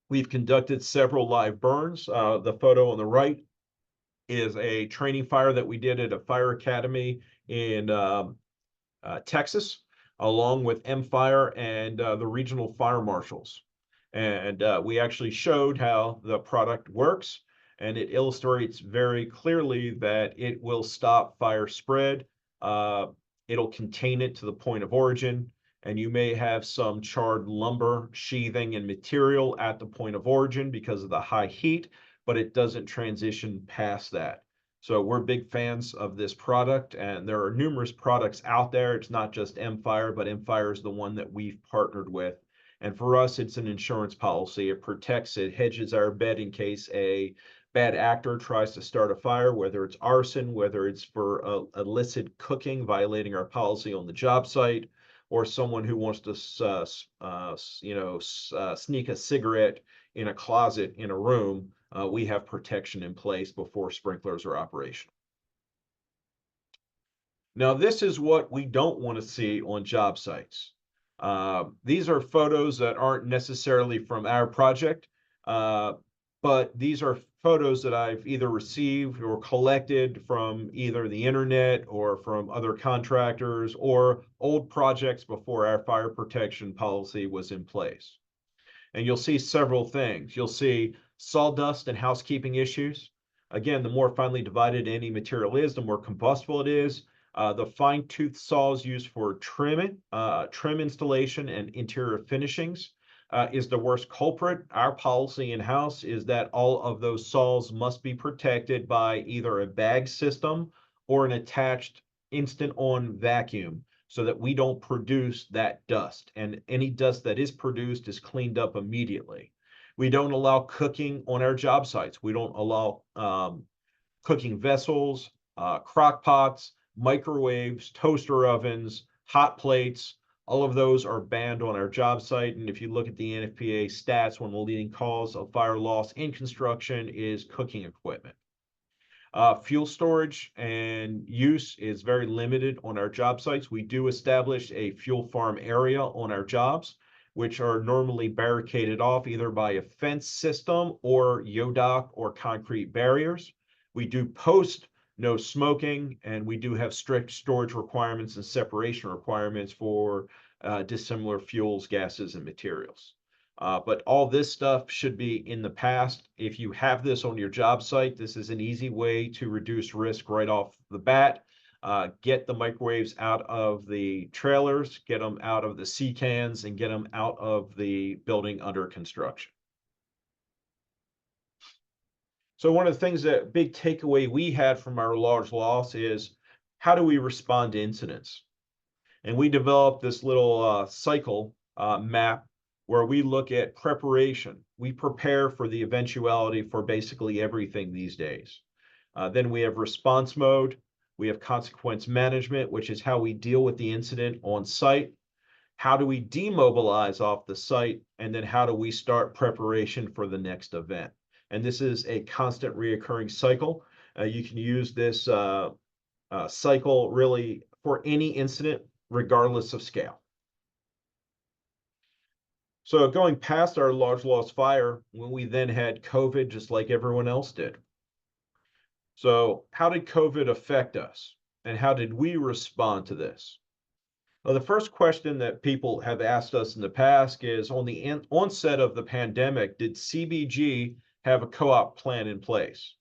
We've conducted several live burns. The photo on the right is a training fire that we did at a fire academy in Texas, along with M-Fire and the regional fire marshals. And we actually showed how the product works, and it illustrates very clearly that it will stop fire spread. It'll contain it to the point of origin, and you may have some charred lumber, sheathing, and material at the point of origin because of the high heat, but it doesn't transition past that. So we're big fans of this product, and there are numerous products out there. It's not just M-Fire, but M-Fire is the one that we've partnered with. And for us, it's an insurance policy. It protects, it hedges our bet in case a bad actor tries to start a fire, whether it's arson, whether it's for illicit cooking, violating our policy on the job site, or someone who wants to sneak a cigarette in a closet in a room, we have protection in place before sprinklers are operational. Now, this is what we don't want to see on job sites. These are photos that aren't necessarily from our project, but these are photos that I've either received or collected from either the internet or from other contractors or old projects before our fire protection policy was in place. And you'll see several things. You'll see sawdust and housekeeping issues. Again, the more finely divided any material is, the more combustible it is. The fine-tooth saws used for trim installation and interior finishings is the worst culprit. Our policy in-house is that all of those saws must be protected by either a bag system or an attached instant-on vacuum so that we don't produce that dust. And any dust that is produced is cleaned up immediately. We don't allow cooking on our job sites. We don't allow cooking vessels, crock pots, microwaves, toaster ovens, hot plates. All of those are banned on our job site. And if you look at the NFPA stats, one of the leading cause of fire loss in construction is cooking equipment. Fuel storage and use is very limited on our job sites. We do establish a fuel farm area on our jobs, which are normally barricaded off either by a fence system or yodoc or concrete barriers. We do post no smoking, and we do have strict storage requirements and separation requirements for dissimilar fuels, gases, and materials. But all this stuff should be in the past. If you have this on your job site, this is an easy way to reduce risk right off the bat. Get the microwaves out of the trailers, get them out of the sea cans, and get them out of the building under construction. So one of the things that big takeaway we had from our large loss is how do we respond to incidents? And we developed this little cycle map where we look at preparation. We prepare for the eventuality for basically everything these days. Then we have response mode. We have consequence management, which is how we deal with the incident on site. How do we demobilize off the site? And then how do we start preparation for the next event? And this is a constant reoccurring cycle. You can use this cycle really for any incident, regardless of scale. So going past our large loss fire, when we then had COVID, just like everyone else did. So how did COVID affect us? And how did we respond to this? Well, the first question that people have asked us in the past is, on the onset of the pandemic, did CBG have a co-op plan in place?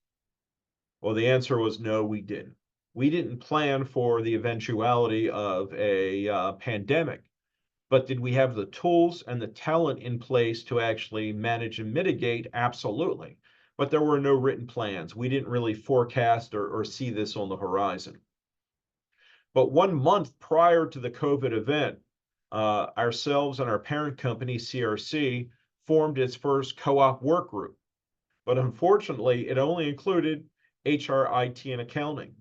Well, the answer was no, we didn't. We didn't plan for the eventuality of a pandemic, but did we have the tools and the talent in place to actually manage and mitigate? Absolutely. But there were no written plans. We didn't really forecast or see this on the horizon. But 1 month prior to the COVID event, ourselves and our parent company, CRC, formed its first co-op work group. But unfortunately, it only included HR, IT, and accounting.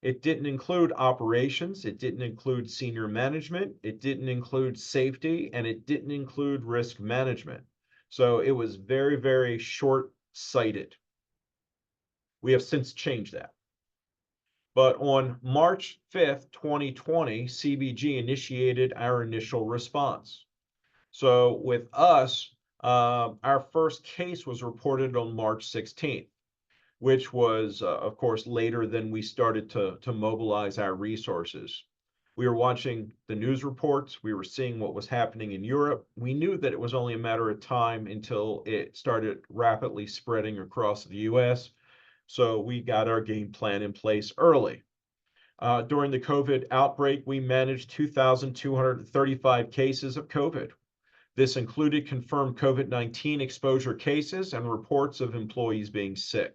It didn't include operations. It didn't include senior management. It didn't include safety, and it didn't include risk management. So it was very, very short-sighted. We have since changed that. But on March 5th, 2020, CBG initiated our initial response. So with us, our first case was reported on March 16th, which was, of course, later than we started to mobilize our resources. We were watching the news reports. We were seeing what was happening in Europe. We knew that it was only a matter of time until it started rapidly spreading across the US. So we got our game plan in place early. During the COVID outbreak, we managed 2,235 cases of COVID. This included confirmed COVID-19 exposure cases and reports of employees being sick.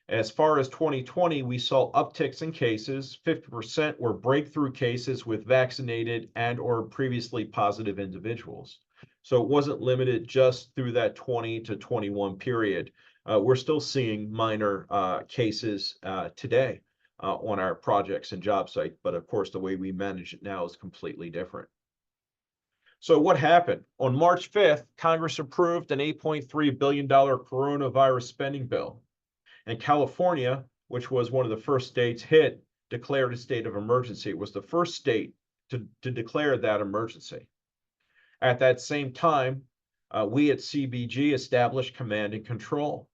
As far as 2020, we saw upticks in cases. 50% were breakthrough cases with vaccinated and or previously positive individuals. So it wasn't limited just through that 20 to 21 period. We're still seeing minor cases today on our projects and job site, but of course the way we manage it now is completely different. So what happened? On March 5th, Congress approved an $8.3 billion coronavirus spending bill. And California, which was one of the first states hit, declared a state of emergency. It was the first state to declare that emergency. At that same time, we at CBG established command and control.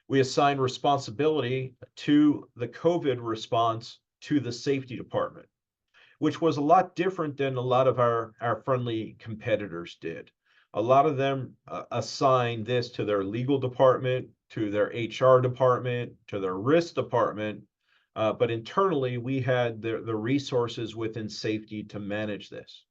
We assigned responsibility to the COVID response to the safety department, which was a lot different than a lot of our friendly competitors did. A lot of them assigned this to their legal department, to their HR department, to their risk department, but internally we had the resources within safety to manage this.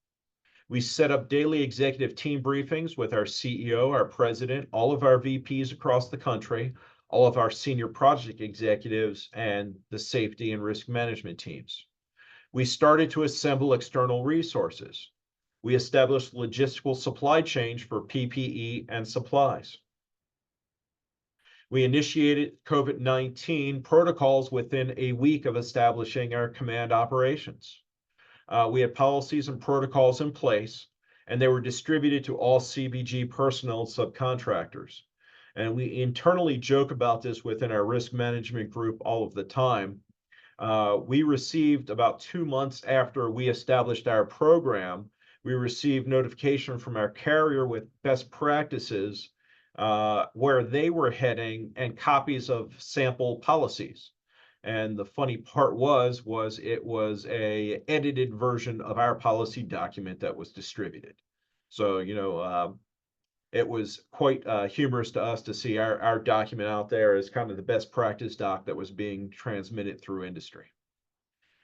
We set up daily executive team briefings with our CEO, our president, all of our VPs across the country, all of our senior project executives, and the safety and risk management teams. We started to assemble external resources. We established logistical supply chains for PPE and supplies. We initiated COVID-19 protocols within a week of establishing our command operations. We had policies and protocols in place, and they were distributed to all CBG personnel and subcontractors. And we internally joke about this within our risk management group all of the time. We received about 2 months after we established our program, we received notification from our carrier with best practices where they were heading and copies of sample policies. And the funny part was it was a edited version of our policy document that was distributed. So, it was quite humorous to us to see our document out there as kind of the best practice doc that was being transmitted through industry.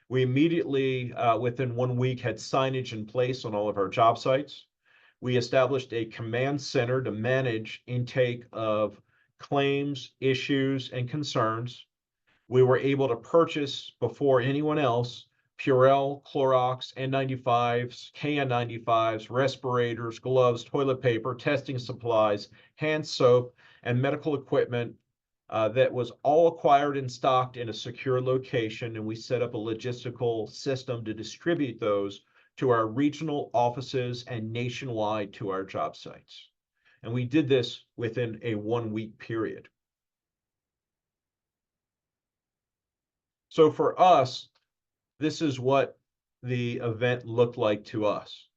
We immediately, within 1 week, had signage in place on all of our job sites. We established a command center to manage intake of claims, issues, and concerns. We were able to purchase before anyone else Purell, Clorox, N95s, KN95s, respirators, gloves, toilet paper, testing supplies, hand soap, and medical equipment that was all acquired and stocked in a secure location. And we set up a logistical system to distribute those to our regional offices and nationwide to our job sites. And we did this within a 1-week period. So for us, this is what the event looked like to us.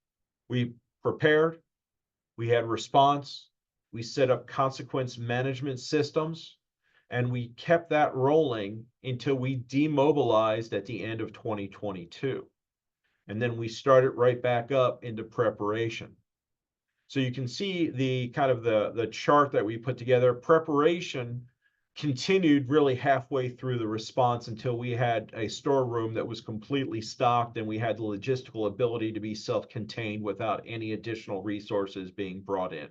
We prepared, we had response, we set up consequence management systems, and we kept that rolling until we demobilized at the end of 2022. And then we started right back up into preparation. So you can see the kind of the chart that we put together. Preparation continued really halfway through the response until we had a storeroom that was completely stocked and we had the logistical ability to be self-contained without any additional resources being brought in.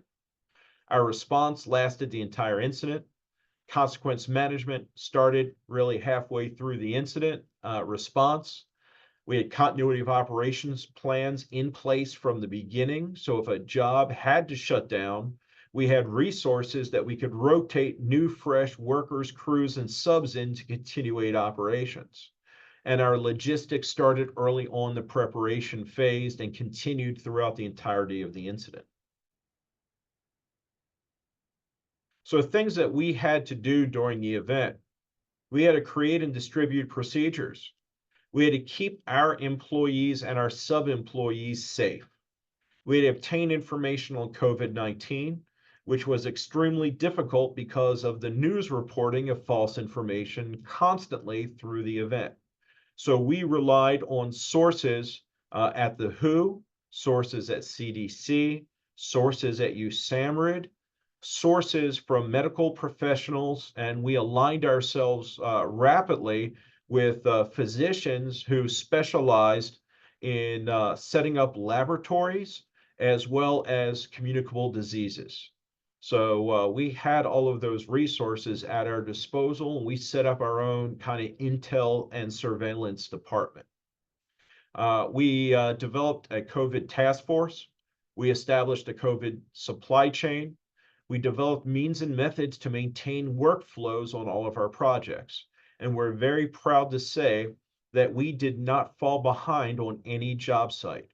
Our response lasted the entire incident. Consequence management started really halfway through the incident response. We had continuity of operations plans in place from the beginning. So if a job had to shut down, we had resources that we could rotate new, fresh workers, crews, and subs in to continuate operations. And our logistics started early on the preparation phase and continued throughout the entirety of the incident. So things that we had to do during the event, we had to create and distribute procedures. We had to keep our employees and our sub-employees safe. We had to obtain information on COVID-19, which was extremely difficult because of the news reporting of false information constantly through the event. So we relied on sources at the WHO, sources at CDC, sources at USAMRIID, sources from medical professionals, and we aligned ourselves rapidly with physicians who specialized in setting up laboratories as well as communicable diseases. So we had all of those resources at our disposal, and we set up our own kind of intel and surveillance department. We developed a COVID task force. We established a COVID supply chain. We developed means and methods to maintain workflows on all of our projects. And we're very proud to say that we did not fall behind on any job site.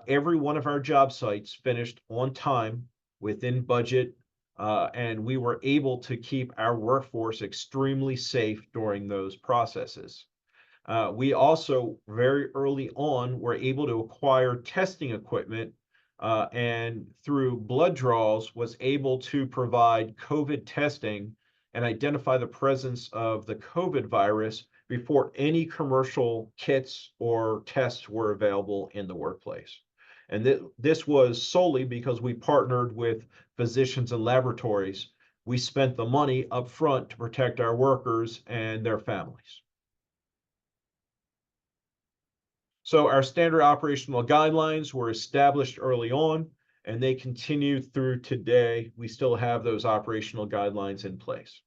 Every one of our job sites finished on time, within budget, and we were able to keep our workforce extremely safe during those processes. We also very early on were able to acquire testing equipment, and through blood draws was able to provide COVID testing and identify the presence of the COVID virus before any commercial kits or tests were available in the workplace. And this was solely because we partnered with physicians and laboratories. We spent the money up front to protect our workers and their families. So our standard operational guidelines were established early on, and they continue through today. We still have those operational guidelines in place.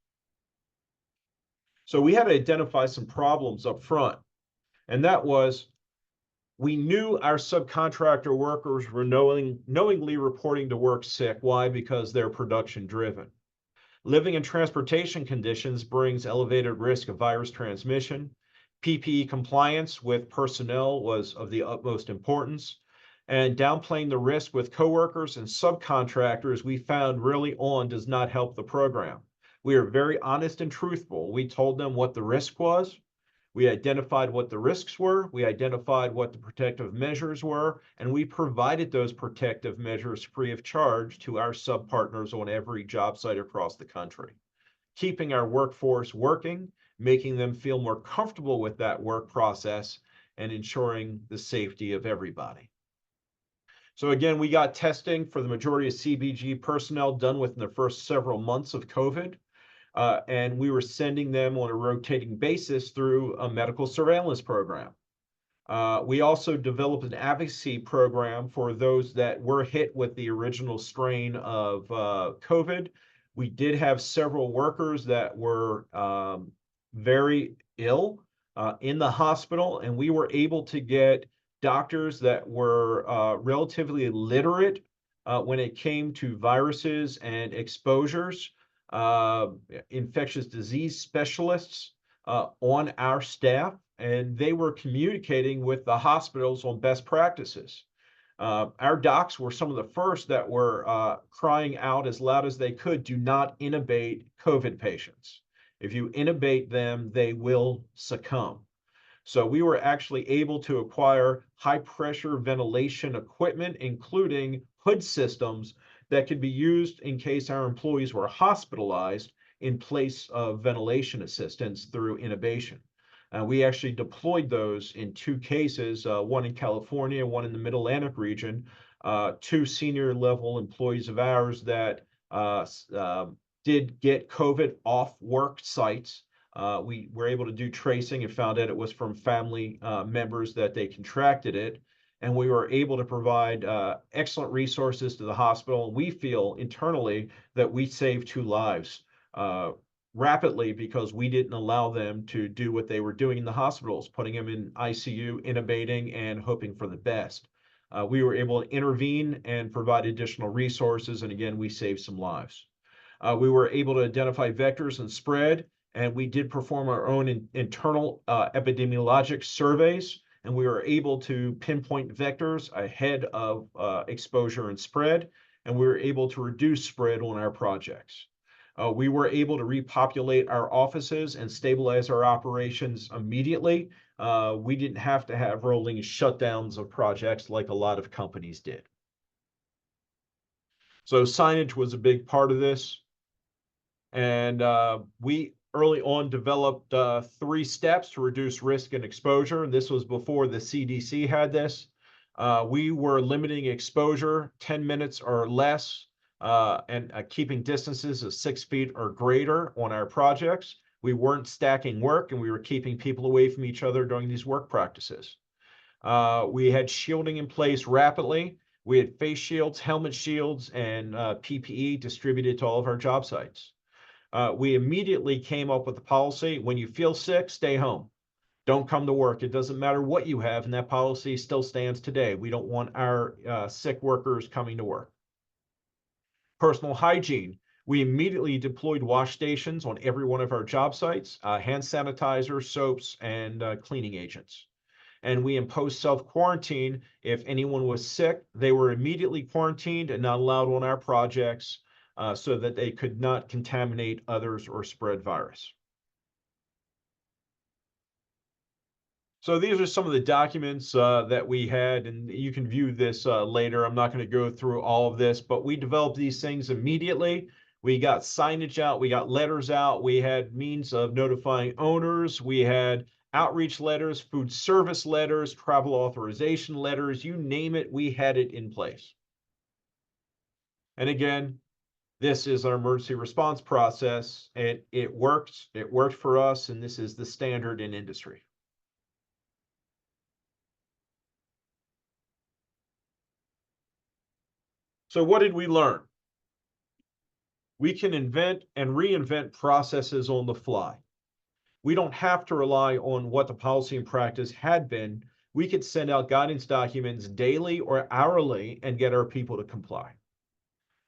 So we had to identify some problems up front, and that was we knew our subcontractor workers were knowingly reporting to work sick. Why? Because they're production driven. Living in transportation conditions brings elevated risk of virus transmission. PPE compliance with personnel was of the utmost importance, and downplaying the risk with coworkers and subcontractors we found really on does not help the program. We are very honest and truthful. We told them what the risk was. We identified what the risks were. We identified what the protective measures were, and we provided those protective measures free of charge to our sub-partners on every job site across the country, keeping our workforce working, making them feel more comfortable with that work process, and ensuring the safety of everybody. So again, we got testing for the majority of CBG personnel done within the first several months of COVID. And we were sending them on a rotating basis through a medical surveillance program. We also developed an advocacy program for those that were hit with the original strain of COVID. We did have several workers that were very ill in the hospital, and we were able to get doctors that were relatively literate when it came to viruses and exposures, infectious disease specialists on our staff, and they were communicating with the hospitals on best practices. Our docs were some of the first that were crying out as loud as they could, do not intubate COVID patients. If you intubate them, they will succumb. So we were actually able to acquire high pressure ventilation equipment, including hood systems that could be used in case our employees were hospitalized in place of ventilation assistance through intubation. We actually deployed those in 2 cases, one in California, one in the Mid-Atlantic region, 2 senior level employees of ours that did get COVID off work sites. We were able to do tracing and found out it was from family members that they contracted it. And we were able to provide excellent resources to the hospital. And we feel internally that we saved 2 lives rapidly because we didn't allow them to do what they were doing in the hospitals, putting them in ICU, intubating, and hoping for the best. We were able to intervene and provide additional resources. And again, we saved some lives. We were able to identify vectors and spread, and we did perform our own internal epidemiologic surveys, and we were able to pinpoint vectors ahead of exposure and spread, and we were able to reduce spread on our projects. We were able to repopulate our offices and stabilize our operations immediately. We didn't have to have rolling shutdowns of projects like a lot of companies did. So signage was a big part of this. And we early on developed 3 steps to reduce risk and exposure. This was before the CDC had this. We were limiting exposure 10 minutes or less and keeping distances of 6 feet or greater on our projects. We weren't stacking work, and we were keeping people away from each other during these work practices. We had shielding in place rapidly. We had face shields, helmet shields, and PPE distributed to all of our job sites. We immediately came up with the policy, when you feel sick, stay home. Don't come to work. It doesn't matter what you have, and that policy still stands today. We don't want our sick workers coming to work. Personal hygiene. We immediately deployed wash stations on every one of our job sites, hand sanitizers, soaps, and cleaning agents. And we imposed self-quarantine. If anyone was sick, they were immediately quarantined and not allowed on our projects so that they could not contaminate others or spread virus. So these are some of the documents that we had, and you can view this later. I'm not going to go through all of this, but we developed these things immediately. We got signage out, we got letters out, we had means of notifying owners, we had outreach letters, food service letters, travel authorization letters, you name it, we had it in place. And again, this is our emergency response process, and it worked for us, and this is the standard in industry. So what did we learn? We can invent and reinvent processes on the fly. We don't have to rely on what the policy and practice had been. We could send out guidance documents daily or hourly and get our people to comply.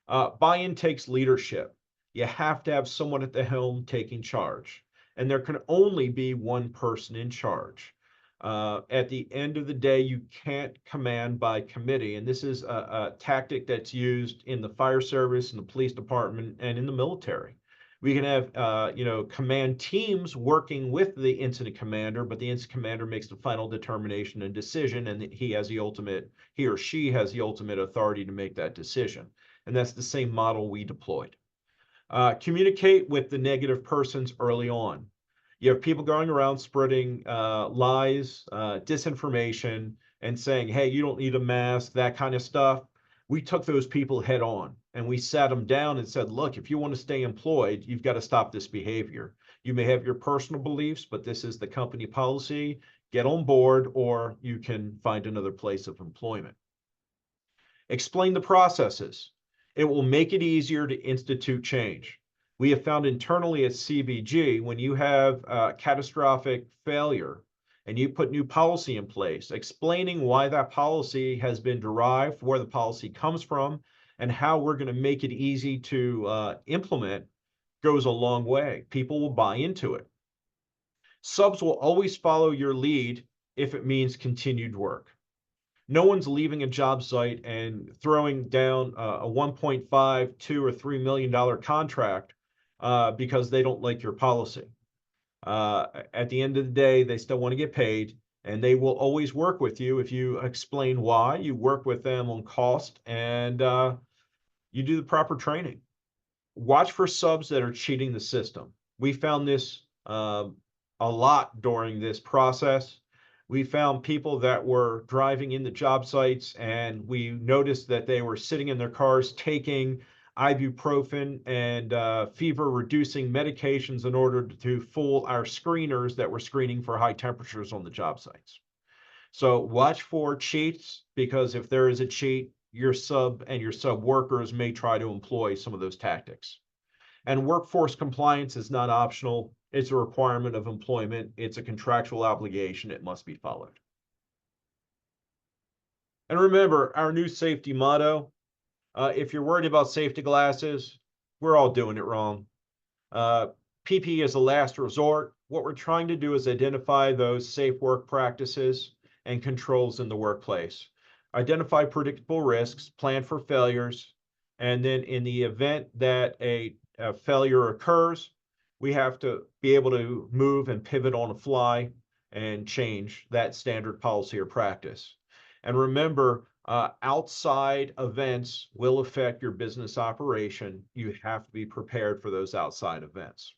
Buy-in takes leadership. You have to have someone at the helm taking charge, and there can only be one person in charge. At the end of the day, you can't command by committee, and this is a tactic that's used in the fire service, in the police department, and in the military. We can have, command teams working with the incident commander, but the incident commander makes the final determination and decision, and he or she has the ultimate authority to make that decision. And that's the same model we deployed. Communicate with the negative persons early on. You have people going around spreading lies, disinformation, and saying, hey, you don't need a mask, that kind of stuff. We took those people head on and we sat them down and said, look, if you want to stay employed, you've got to stop this behavior. You may have your personal beliefs, but this is the company policy. Get on board, or you can find another place of employment. Explain the processes. It will make it easier to institute change. We have found internally at CBG, when you have catastrophic failure and you put new policy in place, explaining why that policy has been derived, where the policy comes from, and how we're going to make it easy to implement goes a long way. People will buy into it. Subs will always follow your lead if it means continued work. No one's leaving a job site and throwing down a 1.5, 2, or $3 million contract because they don't like your policy. At the end of the day, they still want to get paid, and they will always work with you if you explain why. You work with them on cost, and you do the proper training. Watch for subs that are cheating the system. We found this a lot during this process. We found people that were driving into job sites, and we noticed that they were sitting in their cars taking ibuprofen and fever-reducing medications in order to fool our screeners that were screening for high temperatures on the job sites. So watch for cheats, because if there is a cheat, your sub and your sub workers may try to employ some of those tactics. And workforce compliance is not optional. It's a requirement of employment. It's a contractual obligation. It must be followed. And remember, our new safety motto, if you're worried about safety glasses, we're all doing it wrong. PPE is a last resort. What we're trying to do is identify those safe work practices and controls in the workplace. Identify predictable risks, plan for failures, and then in the event that a failure occurs, we have to be able to move and pivot on the fly and change that standard policy or practice. And remember, outside events will affect your business operation. You have to be prepared for those outside events.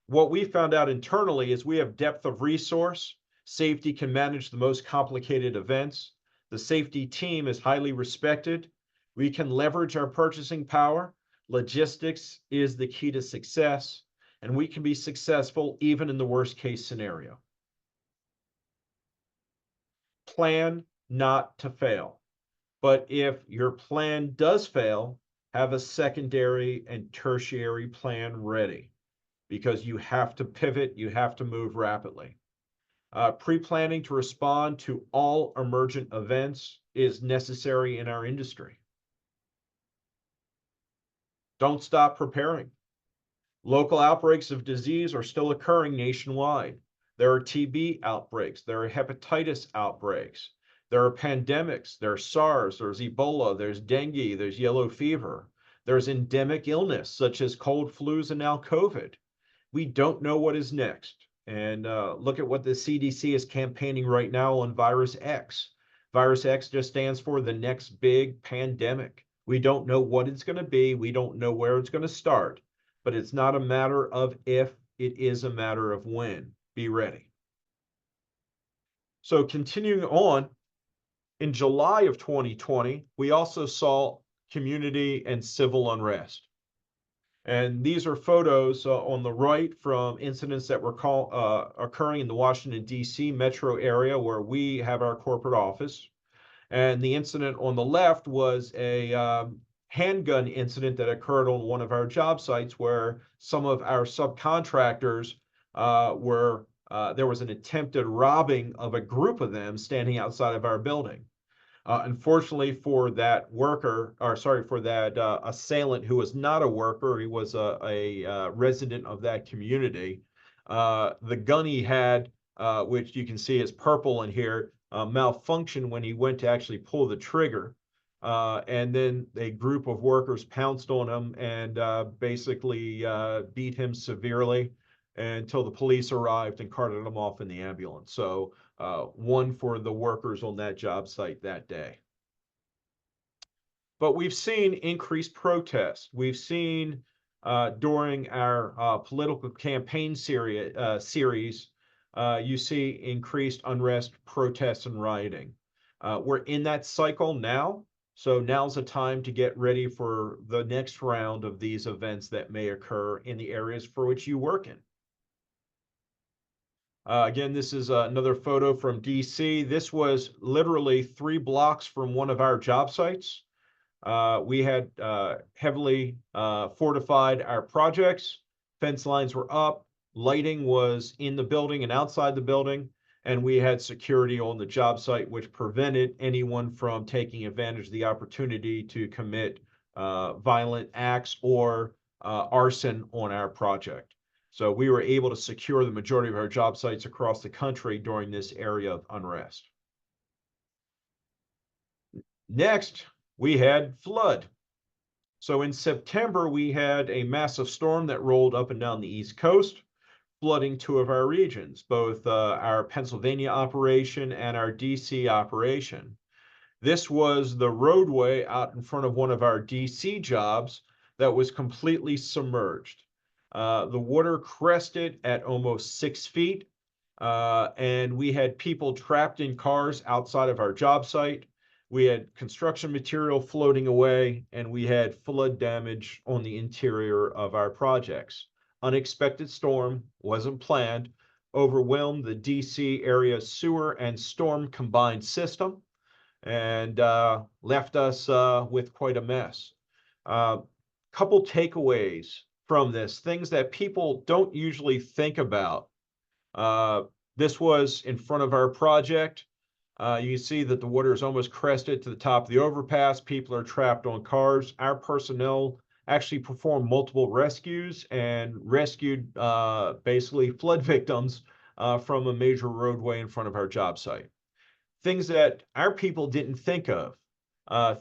What we found out internally is we have depth of resource. Safety can manage the most complicated events. The safety team is highly respected. We can leverage our purchasing power. Logistics is the key to success, and we can be successful even in the worst case scenario. Plan not to fail. But if your plan does fail, have a secondary and tertiary plan ready, because you have to pivot, you have to move rapidly. Pre-planning to respond to all emergent events is necessary in our industry. Don't stop preparing. Local outbreaks of disease are still occurring nationwide. There are TB outbreaks. There are hepatitis outbreaks. There are pandemics. There's SARS, there's Ebola, there's dengue, there's yellow fever. There's endemic illness such as cold flus and now COVID. We don't know what is next. And look at what the CDC is campaigning right now on Virus X. Virus X just stands for the next big pandemic. We don't know what it's going to be. We don't know where it's going to start. But it's not a matter of if, it is a matter of when. Be ready. So continuing on, in July of 2020, we also saw community and civil unrest. And these are photos on the right from incidents that were occurring in the Washington, D.C. metro area where we have our corporate office. And the incident on the left was a handgun incident that occurred on one of our job sites where some of our subcontractors there was an attempted robbing of a group of them standing outside of our building. Unfortunately for that assailant who was not a worker, he was a resident of that community. The gun he had, which you can see is purple in here, malfunctioned when he went to actually pull the trigger. And then a group of workers pounced on him and basically beat him severely until the police arrived and carted him off in the ambulance. So one for the workers on that job site that day. But we've seen increased protests. We've seen during our political campaign series, you see increased unrest, protests, and rioting. We're in that cycle now, so now's the time to get ready for the next round of these events that may occur in the areas for which you work in. Again, this is another photo from DC. This was literally 3 blocks from one of our job sites. We had heavily fortified our projects. Fence lines were up. Lighting was in the building and outside the building. And we had security on the job site, which prevented anyone from taking advantage of the opportunity to commit violent acts or arson on our project. So we were able to secure the majority of our job sites across the country during this area of unrest. Next, we had flood. So in September, we had a massive storm that rolled up and down the East Coast, flooding 2 of our regions, both our Pennsylvania operation and our DC operation. This was the roadway out in front of one of our DC jobs that was completely submerged. The water crested at almost 6 feet, and we had people trapped in cars outside of our job site. We had construction material floating away, and we had flood damage on the interior of our projects. Unexpected storm, wasn't planned, overwhelmed the DC area sewer and storm combined system, and left us with quite a mess. Couple takeaways from this, things that people don't usually think about. This was in front of our project. You see that the water is almost crested to the top of the overpass. People are trapped on cars. Our personnel actually performed multiple rescues and rescued basically flood victims from a major roadway in front of our job site. Things that our people didn't think of,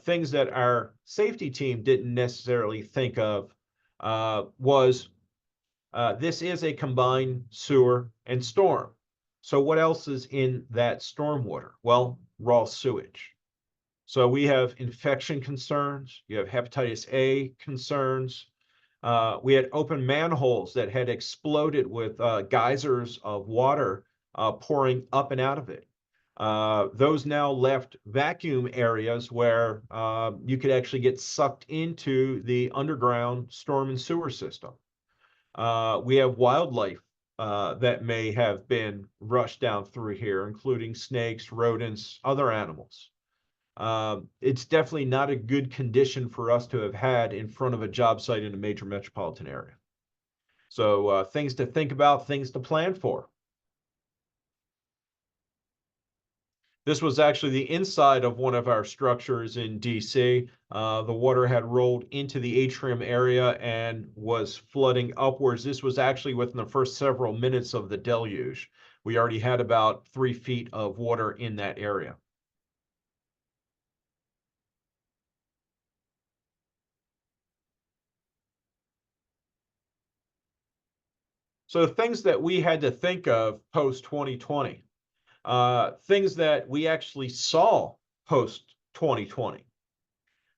things that our safety team didn't necessarily think of was this is a combined sewer and storm. So what else is in that storm water? Well, raw sewage. So we have infection concerns. You have hepatitis A concerns. We had open manholes that had exploded with geysers of water pouring up and out of it. Those now left vacuum areas where you could actually get sucked into the underground storm and sewer system. We have wildlife that may have been rushed down through here, including snakes, rodents, other animals. It's definitely not a good condition for us to have had in front of a job site in a major metropolitan area. So things to think about, things to plan for. This was actually the inside of one of our structures in DC. The water had rolled into the atrium area and was flooding upwards. This was actually within the first several minutes of the deluge. We already had about 3 feet of water in that area. So things that we had to think of post 2020, things that we actually saw post 2020.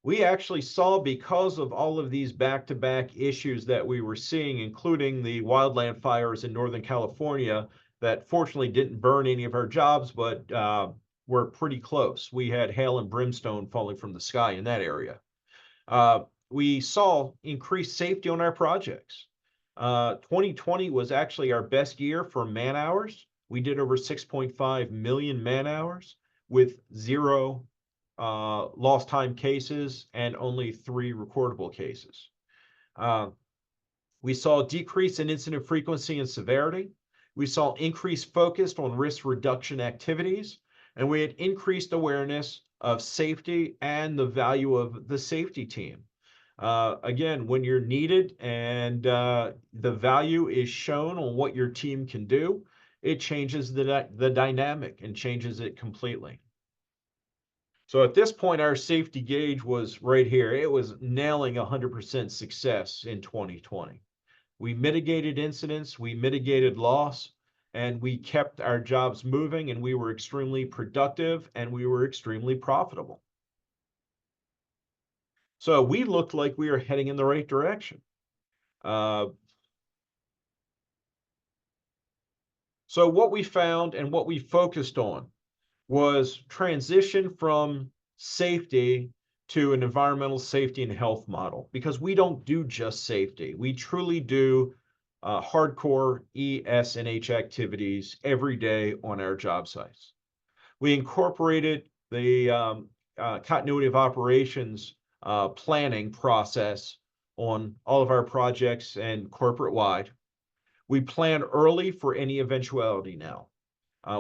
We actually saw, because of all of these back-to-back issues that we were seeing, including the wildland fires in Northern California that fortunately didn't burn any of our jobs, but were pretty close. We had hail and brimstone falling from the sky in that area. We saw increased safety on our projects. 2020 was actually our best year for man hours. We did over 6.5 million man hours with 0 lost time cases and only 3 recordable cases. We saw a decrease in incident frequency and severity. We saw increased focus on risk reduction activities, and we had increased awareness of safety and the value of the safety team. Again, when you're needed and the value is shown on what your team can do, it changes the dynamic and changes it completely. So at this point, our safety gauge was right here. It was nailing 100% success in 2020. We mitigated incidents, we mitigated loss, and we kept our jobs moving, and we were extremely productive, and we were extremely profitable. So we looked like we were heading in the right direction. So what we found and what we focused on was transition from safety to an environmental safety and health model, because we don't do just safety. We truly do hardcore ES&H activities every day on our job sites. We incorporated the continuity of operations planning process on all of our projects and corporate-wide. We plan early for any eventuality now.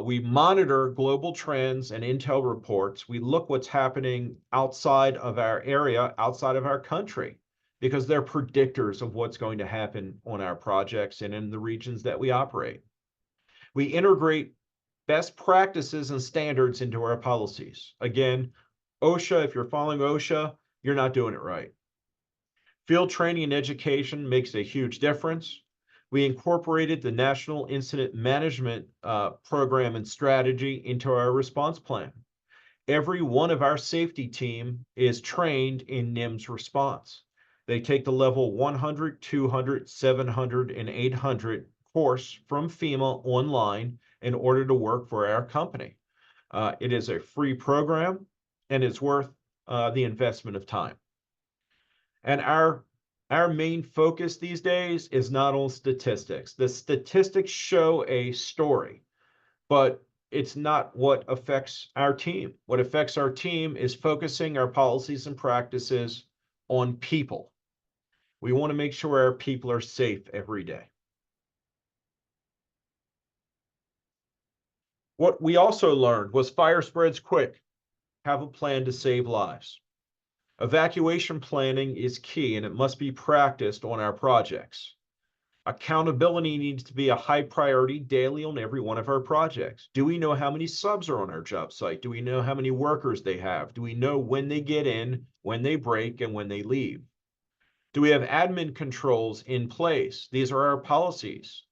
We monitor global trends and intel reports. We look what's happening outside of our area, outside of our country, because they're predictors of what's going to happen on our projects and in the regions that we operate. We integrate best practices and standards into our policies. Again, OSHA, if you're following OSHA, you're not doing it right. Field training and education makes a huge difference. We incorporated the National Incident Management Program and strategy into our response plan. Every one of our safety team is trained in NIMS response. They take the level 100, 200, 700, and 800 course from FEMA online in order to work for our company. It is a free program, and it's worth the investment of time. And our main focus these days is not on statistics. The statistics show a story, but it's not what affects our team. What affects our team is focusing our policies and practices on people. We want to make sure our people are safe every day. What we also learned was fire spreads quick. Have a plan to save lives. Evacuation planning is key, and it must be practiced on our projects. Accountability needs to be a high priority daily on every one of our projects. Do we know how many subs are on our job site? Do we know how many workers they have? Do we know when they get in, when they break, and when they leave? Do we have admin controls in place? These are our policies.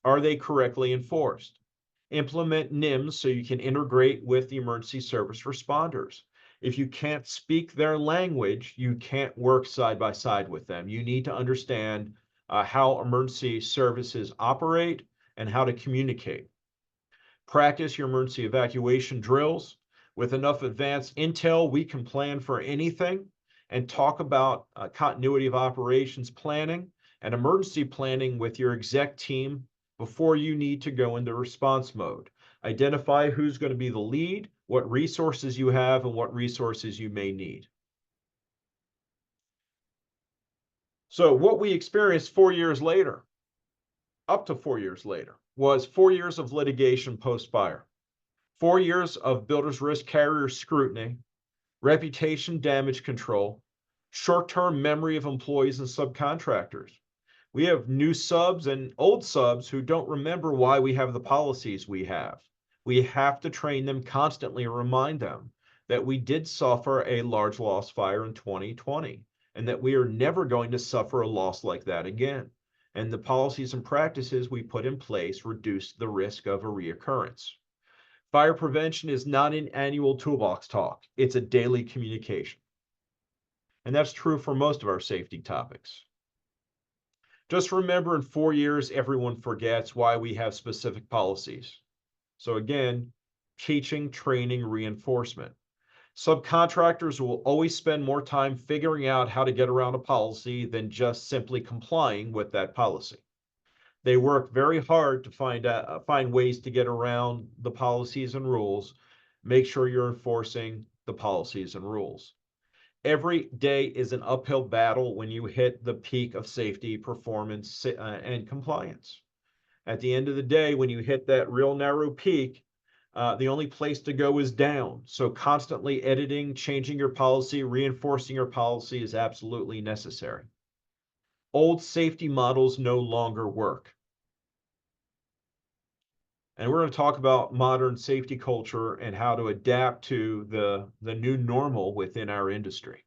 Are they correctly enforced? Implement NIMS so you can integrate with the emergency service responders. If you can't speak their language, you can't work side by side with them. You need to understand how emergency services operate and how to communicate. Practice your emergency evacuation drills. With enough advanced intel, we can plan for anything, and talk about continuity of operations planning and emergency planning with your exec team before you need to go into response mode. Identify who's going to be the lead, what resources you have, and what resources you may need. So what we experienced 4 years later, up to 4 years later, was 4 years of litigation post-fire, 4 years of builder's risk carrier scrutiny, reputation damage control, short-term memory of employees and subcontractors. We have new subs and old subs who don't remember why we have the policies we have. We have to train them constantly and remind them that we did suffer a large loss fire in 2020 and that we are never going to suffer a loss like that again. And the policies and practices we put in place reduce the risk of a reoccurrence. Fire prevention is not an annual toolbox talk. It's a daily communication. And that's true for most of our safety topics. Just remember, in 4 years, everyone forgets why we have specific policies. So again, teaching, training, reinforcement. Subcontractors will always spend more time figuring out how to get around a policy than just simply complying with that policy. They work very hard to find ways to get around the policies and rules. Make sure you're enforcing the policies and rules. Every day is an uphill battle when you hit the peak of safety, performance, and compliance. At the end of the day, when you hit that real narrow peak, the only place to go is down. So constantly editing, changing your policy, reinforcing your policy is absolutely necessary. Old safety models no longer work. And we're going to talk about modern safety culture and how to adapt to the new normal within our industry.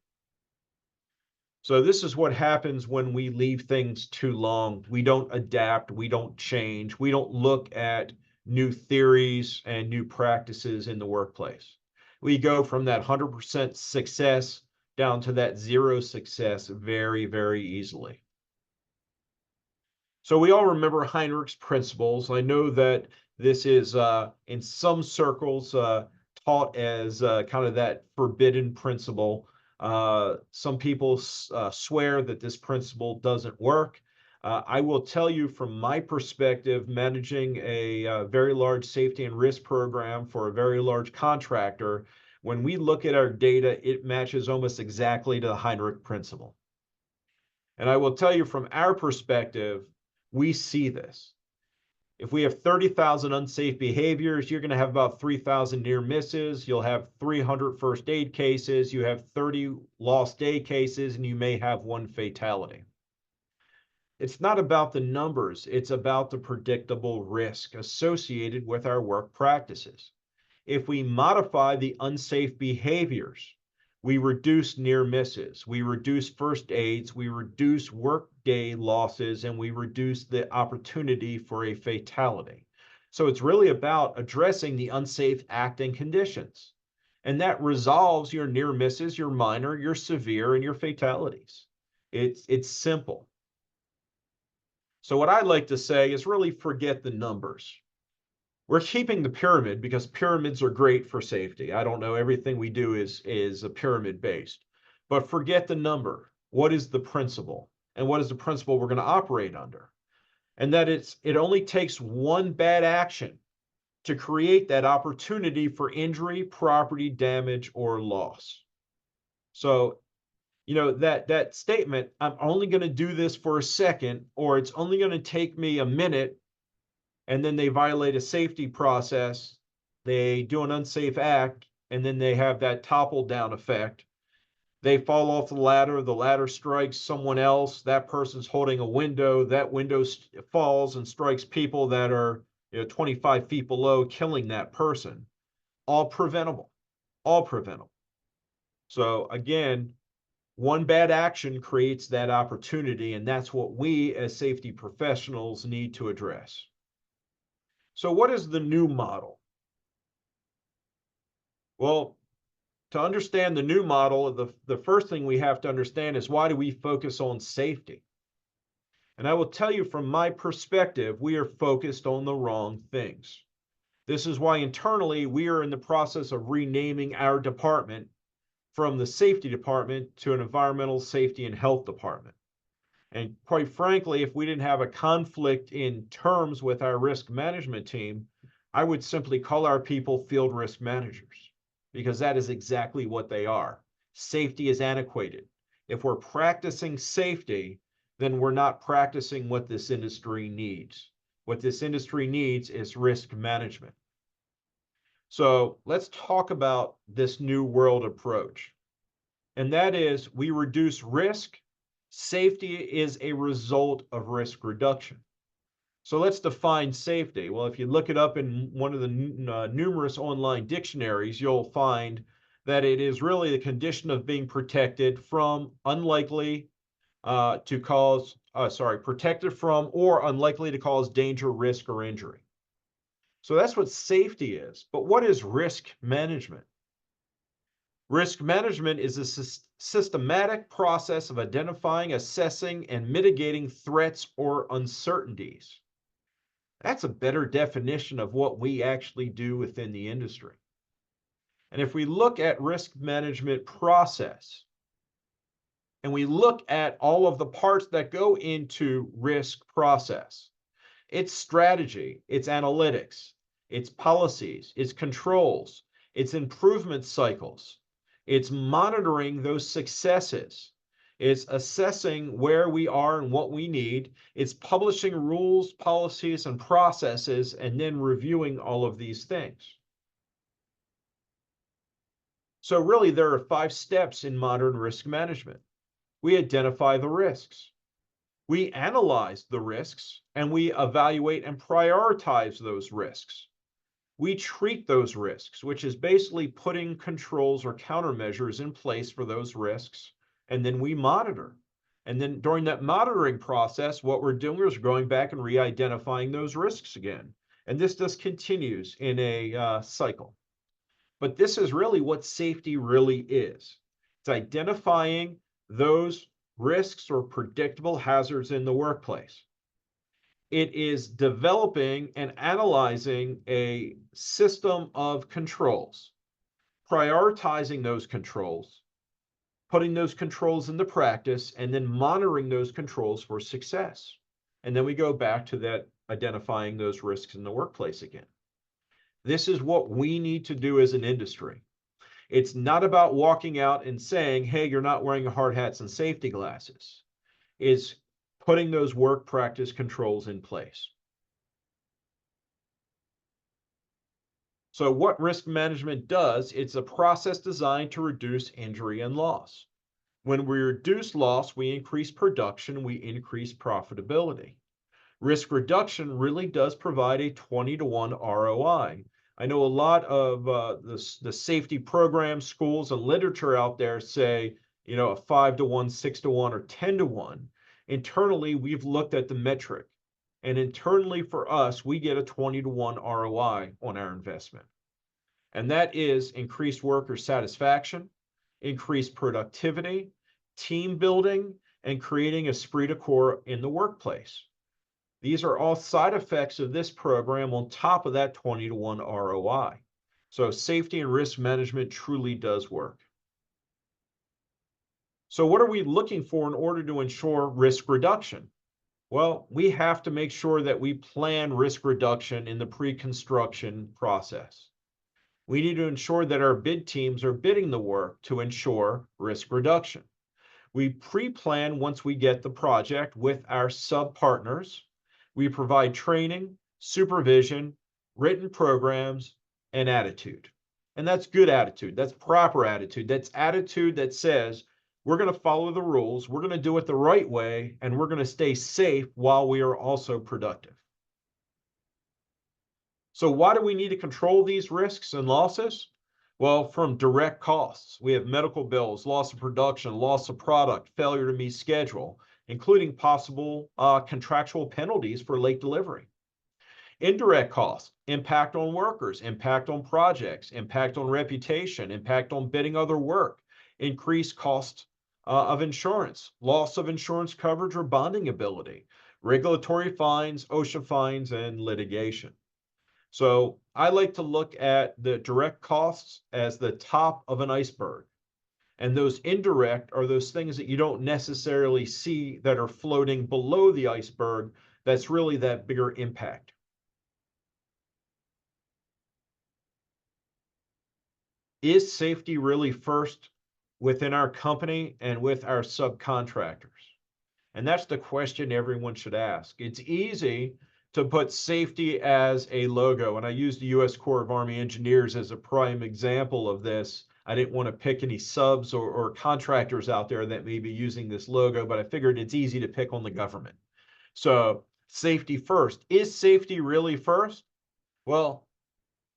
So this is what happens when we leave things too long. We don't adapt, we don't change, we don't look at new theories and new practices in the workplace. We go from that 100% success down to that 0 success very, very easily. So we all remember Heinrich's principles. I know that this is in some circles taught as kind of that forbidden principle. Some people swear that this principle doesn't work. I will tell you from my perspective, managing a very large safety and risk program for a very large contractor, when we look at our data, it matches almost exactly to the Heinrich principle. And I will tell you from our perspective, we see this. If we have 30,000 unsafe behaviors, you're going to have about 3,000 near misses. You'll have 300 first aid cases. You have 30 lost day cases, and you may have 1 fatality. It's not about the numbers. It's about the predictable risk associated with our work practices. If we modify the unsafe behaviors, we reduce near misses, we reduce first aids, we reduce work day losses, and we reduce the opportunity for a fatality. So it's really about addressing the unsafe acting conditions. And that resolves your near misses, your minor, your severe, and your fatalities. It's simple. So what I'd like to say is really forget the numbers. We're keeping the pyramid because pyramids are great for safety. I don't know, everything we do is a pyramid based, but forget the number. What is the principle? And what is the principle we're going to operate under? And that it only takes 1 bad action to create that opportunity for injury, property damage, or loss. So, you know, that statement, I'm only going to do this for a second, or it's only going to take me a minute, and then they violate a safety process, they do an unsafe act, and then they have that topple down effect. They fall off the ladder strikes someone else, that person's holding a window, that window falls and strikes people that are 25 feet below, killing that person. All preventable, all preventable. So again, 1 bad action creates that opportunity, and that's what we as safety professionals need to address. So what is the new model? Well, to understand the new model, the first thing we have to understand is, why do we focus on safety? And I will tell you from my perspective, we are focused on the wrong things. This is why internally we are in the process of renaming our department from the safety department to an environmental safety and health department. And quite frankly, if we didn't have a conflict in terms with our risk management team, I would simply call our people field risk managers, because that is exactly what they are. Safety is antiquated. If we're practicing safety, then we're not practicing what this industry needs. What this industry needs is risk management. So let's talk about this new world approach. And that is, we reduce risk Safety is a result of risk reduction. So let's define safety. Well, if you look it up in one of the numerous online dictionaries, you'll find that it is really the condition of being protected from protected from or unlikely to cause danger, risk, or injury. So that's what safety is. But what is risk management? Risk management is a systematic process of identifying, assessing, and mitigating threats or uncertainties. That's a better definition of what we actually do within the industry. And if we look at risk management process, and we look at all of the parts that go into risk process, it's strategy, it's analytics, it's policies, it's controls, it's improvement cycles, it's monitoring those successes, it's assessing where we are and what we need, it's publishing rules, policies, and processes, and then reviewing all of these things. So really, there are 5 steps in modern risk management. We identify the risks. We analyze the risks, and we evaluate and prioritize those risks. We treat those risks, which is basically putting controls or countermeasures in place for those risks, and then we monitor. And then during that monitoring process, what we're doing is going back and re-identifying those risks again. And this just continues in a cycle. But this is really what safety really is. It's identifying those risks or predictable hazards in the workplace. It is developing and analyzing a system of controls, prioritizing those controls, putting those controls into practice, and then monitoring those controls for success. And then we go back to that identifying those risks in the workplace again. This is what we need to do as an industry. It's not about walking out and saying, hey, you're not wearing hard hats and safety glasses. It's putting those work practice controls in place. So what risk management does, it's a process designed to reduce injury and loss. When we reduce loss, we increase production, we increase profitability. Risk reduction really does provide a 20-to-1 ROI. I know a lot of the safety programs, schools, and literature out there say, a 5-to-1, 6-to-1, or 10-to-1. Internally, we've looked at the metric, and internally for us, we get a 20-to-1 ROI on our investment. And that is increased worker satisfaction, increased productivity, team building, and creating esprit de corps in the workplace. These are all side effects of this program on top of that 20-to-1 ROI. So safety and risk management truly does work. So what are we looking for in order to ensure risk reduction? Well, we have to make sure that we plan risk reduction in the pre-construction process. We need to ensure that our bid teams are bidding the work to ensure risk reduction. We pre-plan once we get the project with our sub-partners. We provide training, supervision, written programs, and attitude. And that's good attitude. That's proper attitude. That's attitude that says, we're going to follow the rules, we're going to do it the right way, and we're going to stay safe while we are also productive. So why do we need to control these risks and losses? Well, from direct costs, we have medical bills, loss of production, loss of product, failure to meet schedule, including possible contractual penalties for late delivery. Indirect costs, impact on workers, impact on projects, impact on reputation, impact on bidding other work, increased cost of insurance, loss of insurance coverage or bonding ability, regulatory fines, OSHA fines, and litigation. So I like to look at the direct costs as the top of an iceberg. And those indirect are those things that you don't necessarily see that are floating below the iceberg. That's really that bigger impact. Is safety really first within our company and with our subcontractors? And that's the question everyone should ask. It's easy to put safety as a logo, and I use the U.S. Corps of Army Engineers as a prime example of this. I didn't want to pick any subs or contractors out there that may be using this logo, but I figured it's easy to pick on the government. So safety first. Is safety really first? Well,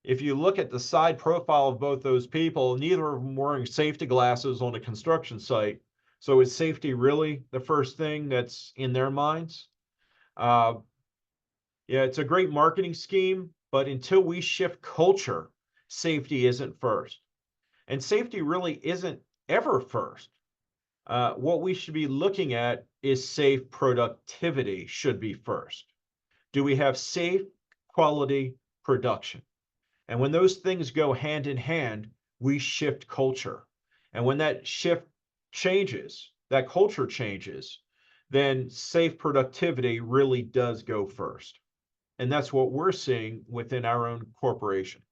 if you look at the side profile of both those people, neither of them wearing safety glasses on a construction site. So is safety really the first thing that's in their minds? Yeah, it's a great marketing scheme, but until we shift culture, safety isn't first. And safety really isn't ever first. What we should be looking at is safe productivity should be first. Do we have safe quality production? And when those things go hand in hand, we shift culture. And when that shift changes, that culture changes, then safe productivity really does go first. And that's what we're seeing within our own corporation.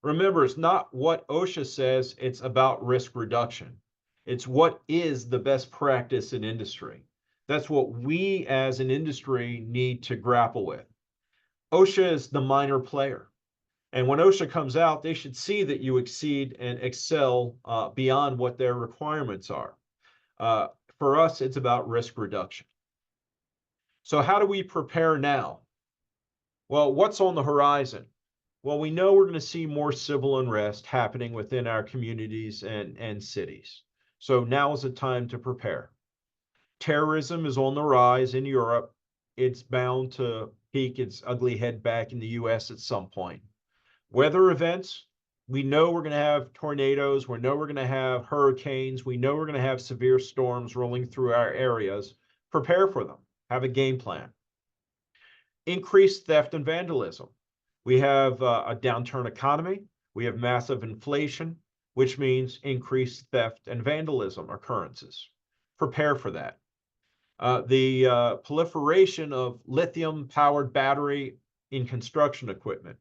Remember, it's not what OSHA says, it's about risk reduction. It's what is the best practice in industry. That's what we as an industry need to grapple with. OSHA is the minor player. And when OSHA comes out, they should see that you exceed and excel beyond what their requirements are. For us, it's about risk reduction. So how do we prepare now? Well, what's on the horizon? Well, we know we're going to see more civil unrest happening within our communities and cities. So now is the time to prepare. Terrorism is on the rise in Europe. It's bound to peak its ugly head back in the US at some point. Weather events, we know we're going to have tornadoes. We know we're going to have hurricanes. We know we're going to have severe storms rolling through our areas. Prepare for them. Have a game plan. Increased theft and vandalism. We have a downturn economy. We have massive inflation, which means increased theft and vandalism occurrences. Prepare for that. The proliferation of lithium-powered battery in construction equipment.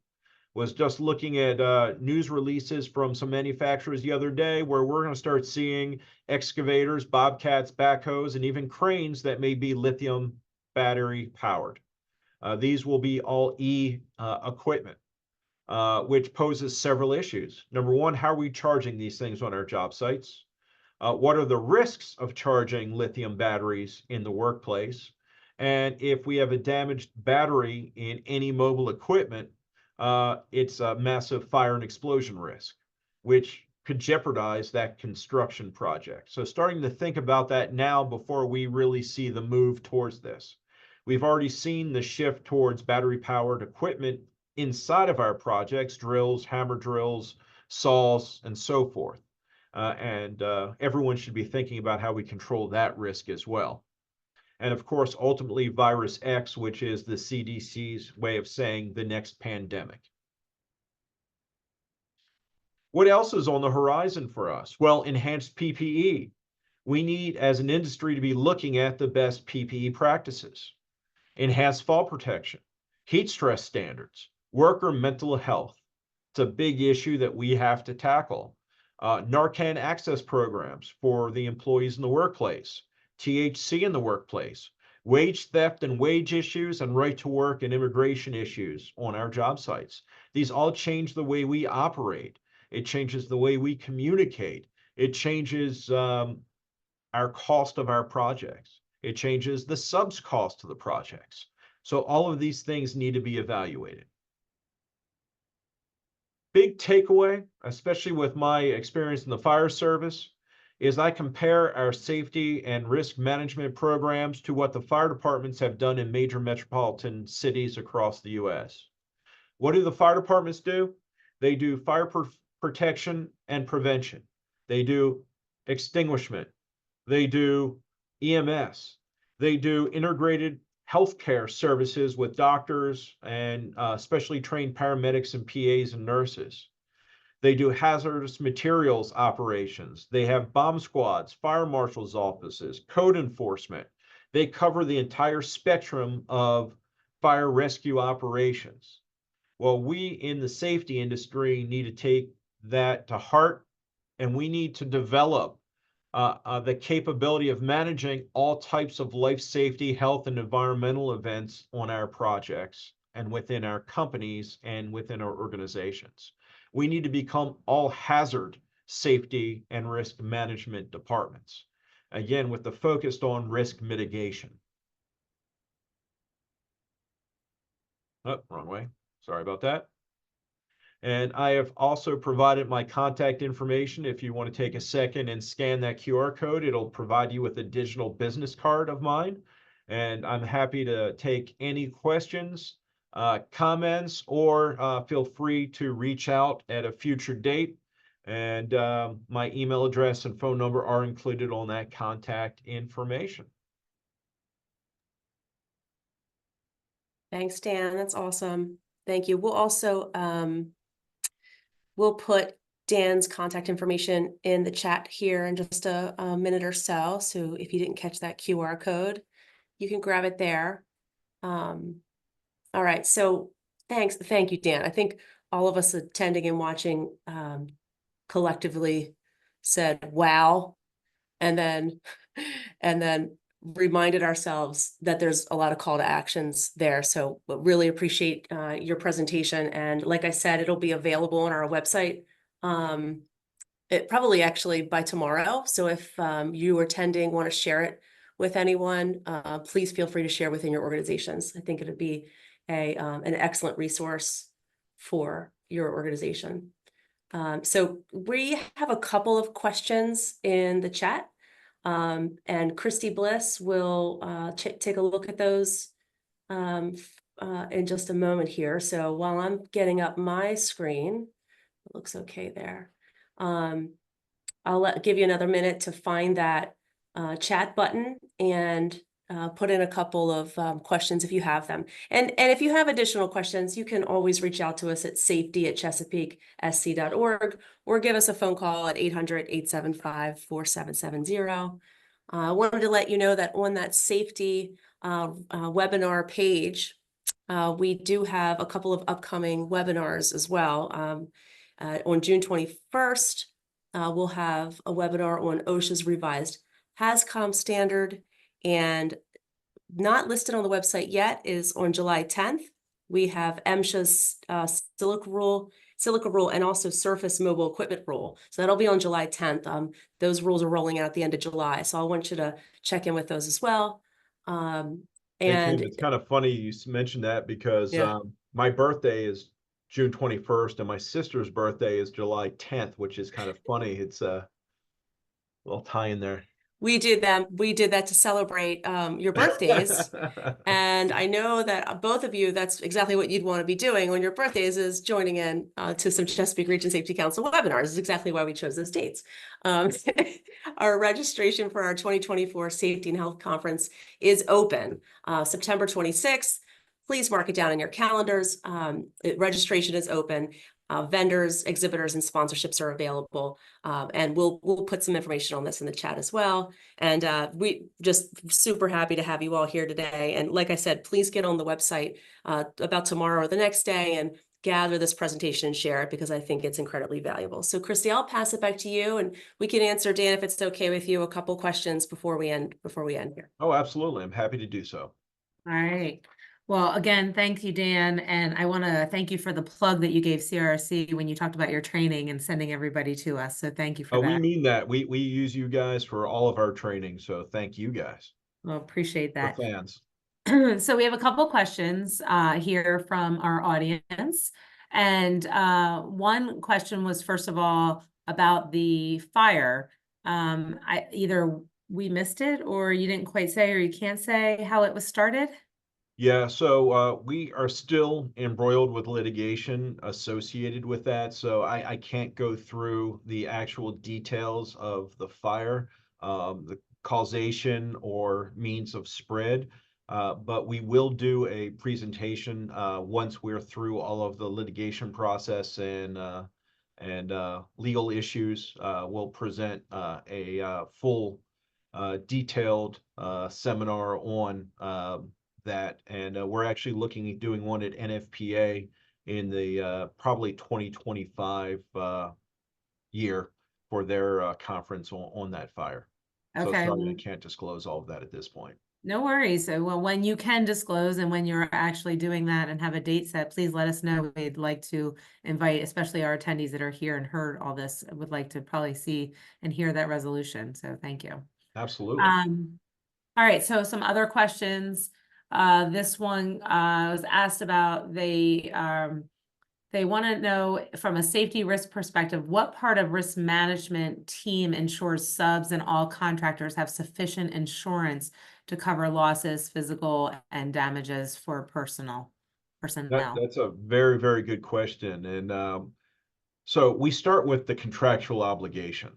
Was just looking at news releases from some manufacturers the other day where we're going to start seeing excavators, bobcats, backhoes, and even cranes that may be lithium battery powered. These will be all equipment, which poses several issues. Number one, how are we charging these things on our job sites? What are the risks of charging lithium batteries in the workplace? And if we have a damaged battery in any mobile equipment, it's a massive fire and explosion risk, which could jeopardize that construction project. So starting to think about that now before we really see the move towards this. We've already seen the shift towards battery-powered equipment inside of our projects, drills, hammer drills, saws, and so forth. Everyone should be thinking about how we control that risk as well. And of course, ultimately, virus X, which is the CDC's way of saying the next pandemic. What else is on the horizon for us? Well, enhanced PPE. We need, as an industry, to be looking at the best PPE practices. Enhanced fall protection, heat stress standards, worker mental health. It's a big issue that we have to tackle. Narcan access programs for the employees in the workplace. THC in the workplace, wage theft and wage issues, and right to work and immigration issues on our job sites. These all change the way we operate. It changes the way we communicate. It changes our cost of our projects. It changes the subs cost of the projects. So all of these things need to be evaluated. Big takeaway, especially with my experience in the fire service, is I compare our safety and risk management programs to what the fire departments have done in major metropolitan cities across the US. What do the fire departments do? They do fire protection and prevention. They do extinguishment. They do EMS. They do integrated healthcare services with doctors and specially trained paramedics and PAs and nurses. They do hazardous materials operations. They have bomb squads, fire marshals' offices, code enforcement. They cover the entire spectrum of fire rescue operations. Well, we in the safety industry need to take that to heart, and we need to develop the capability of managing all types of life safety, health, and environmental events on our projects and within our companies and within our organizations. we need to become all hazard safety and risk management departments. Again, with the focus on risk mitigation. Oh, wrong way. Sorry about that. And I have also provided my contact information. If you want to take a second and scan that QR code, it'll provide you with a digital business card of mine. And I'm happy to take any questions, comments, or feel free to reach out at a future date. And my email address and phone number are included on that contact information. Thanks, Dan. That's awesome. Thank you. We'll also we'll put Dan's contact information in the chat here in just a minute or so. So if you didn't catch that QR code, you can grab it there. All right. So thank you, Dan. I think all of us attending and watching collectively said, wow, and then reminded ourselves that there's a lot of call to actions there. So really appreciate your presentation. And like I said, it'll be available on our website. It probably actually by tomorrow. So if you are attending, want to share it with anyone, please feel free to share within your organizations. I think it would be an excellent resource for your organization. So we have a couple of questions in the chat. And Christy Bliss will take a look at those in just a moment here. So while I'm getting up my screen, it looks okay there. I'll give you another minute to find that chat button and put in a couple of questions if you have them. And if you have additional questions, you can always reach out to us at safety@chesapeakesc.org or give us a phone call at 800-875-4770. I wanted to let you know that on that safety webinar page, we do have a couple of upcoming webinars as well. On June 21st, we'll have a webinar on OSHA's revised HAZCOM standard, and not listed on the website yet is on July 10th. We have MSHA's silica rule, and also surface mobile equipment rule. So that'll be on July 10th. Those rules are rolling out at the end of July. So I want you to check in with those as well. Hey, Kim, it's kind of funny you mentioned that because my birthday is June 21st and my sister's birthday is July 10th, which is kind of funny. It's a little tie in there. We did that to celebrate your birthdays. And I know that both of you, that's exactly what you'd want to be doing on your birthdays, is joining in to some Chesapeake Region Safety Council webinars. Is exactly why we chose those dates. Our registration for our 2024 Safety and Health Conference is open September 26th. Please mark it down in your calendars. Registration is open. Vendors, exhibitors, and sponsorships are available. And we'll put some information on this in the chat as well. And we just super happy to have you all here today. And like I said, please get on the website about tomorrow or the next day and gather this presentation and share it, because I think it's incredibly valuable. So Christy, I'll pass it back to you, and we can answer, Dan, if it's okay with you, a couple questions before we end here. Oh, absolutely. I'm happy to do so. All right. Well, again, thank you, Dan. And I want to thank you for the plug that you gave CRC when you talked about your training and sending everybody to us. So thank you for that. We mean that. We use you guys for all of our training. So thank you guys. Well, appreciate that. For fans. So we have a couple questions here from our audience. And one question was, first of all, about the fire. Either we missed it, or you didn't quite say, or you can't say how it was started. Yeah, so we are still embroiled with litigation associated with that. So I can't go through the actual details of the fire, the causation or means of spread. But we will do a presentation once we're through all of the litigation process and legal issues. We'll present a full detailed seminar on that, and we're actually looking at doing one at NFPA in the probably 2025 year for their conference on that fire. So Okay. sorry, I can't disclose all of that at this point. No worries. Well, when you can disclose and when you're actually doing that and have a date set, please let us know. We'd like to invite, especially our attendees that are here and heard all this, would like to probably see and hear that resolution. So thank you. Absolutely. All right, so some other questions. This one was asked about they want to know from a safety risk perspective, what part of risk management team ensures subs and all contractors have sufficient insurance to cover losses, physical and damages for personnel? That's a very, very good question. And so we start with the contractual obligation.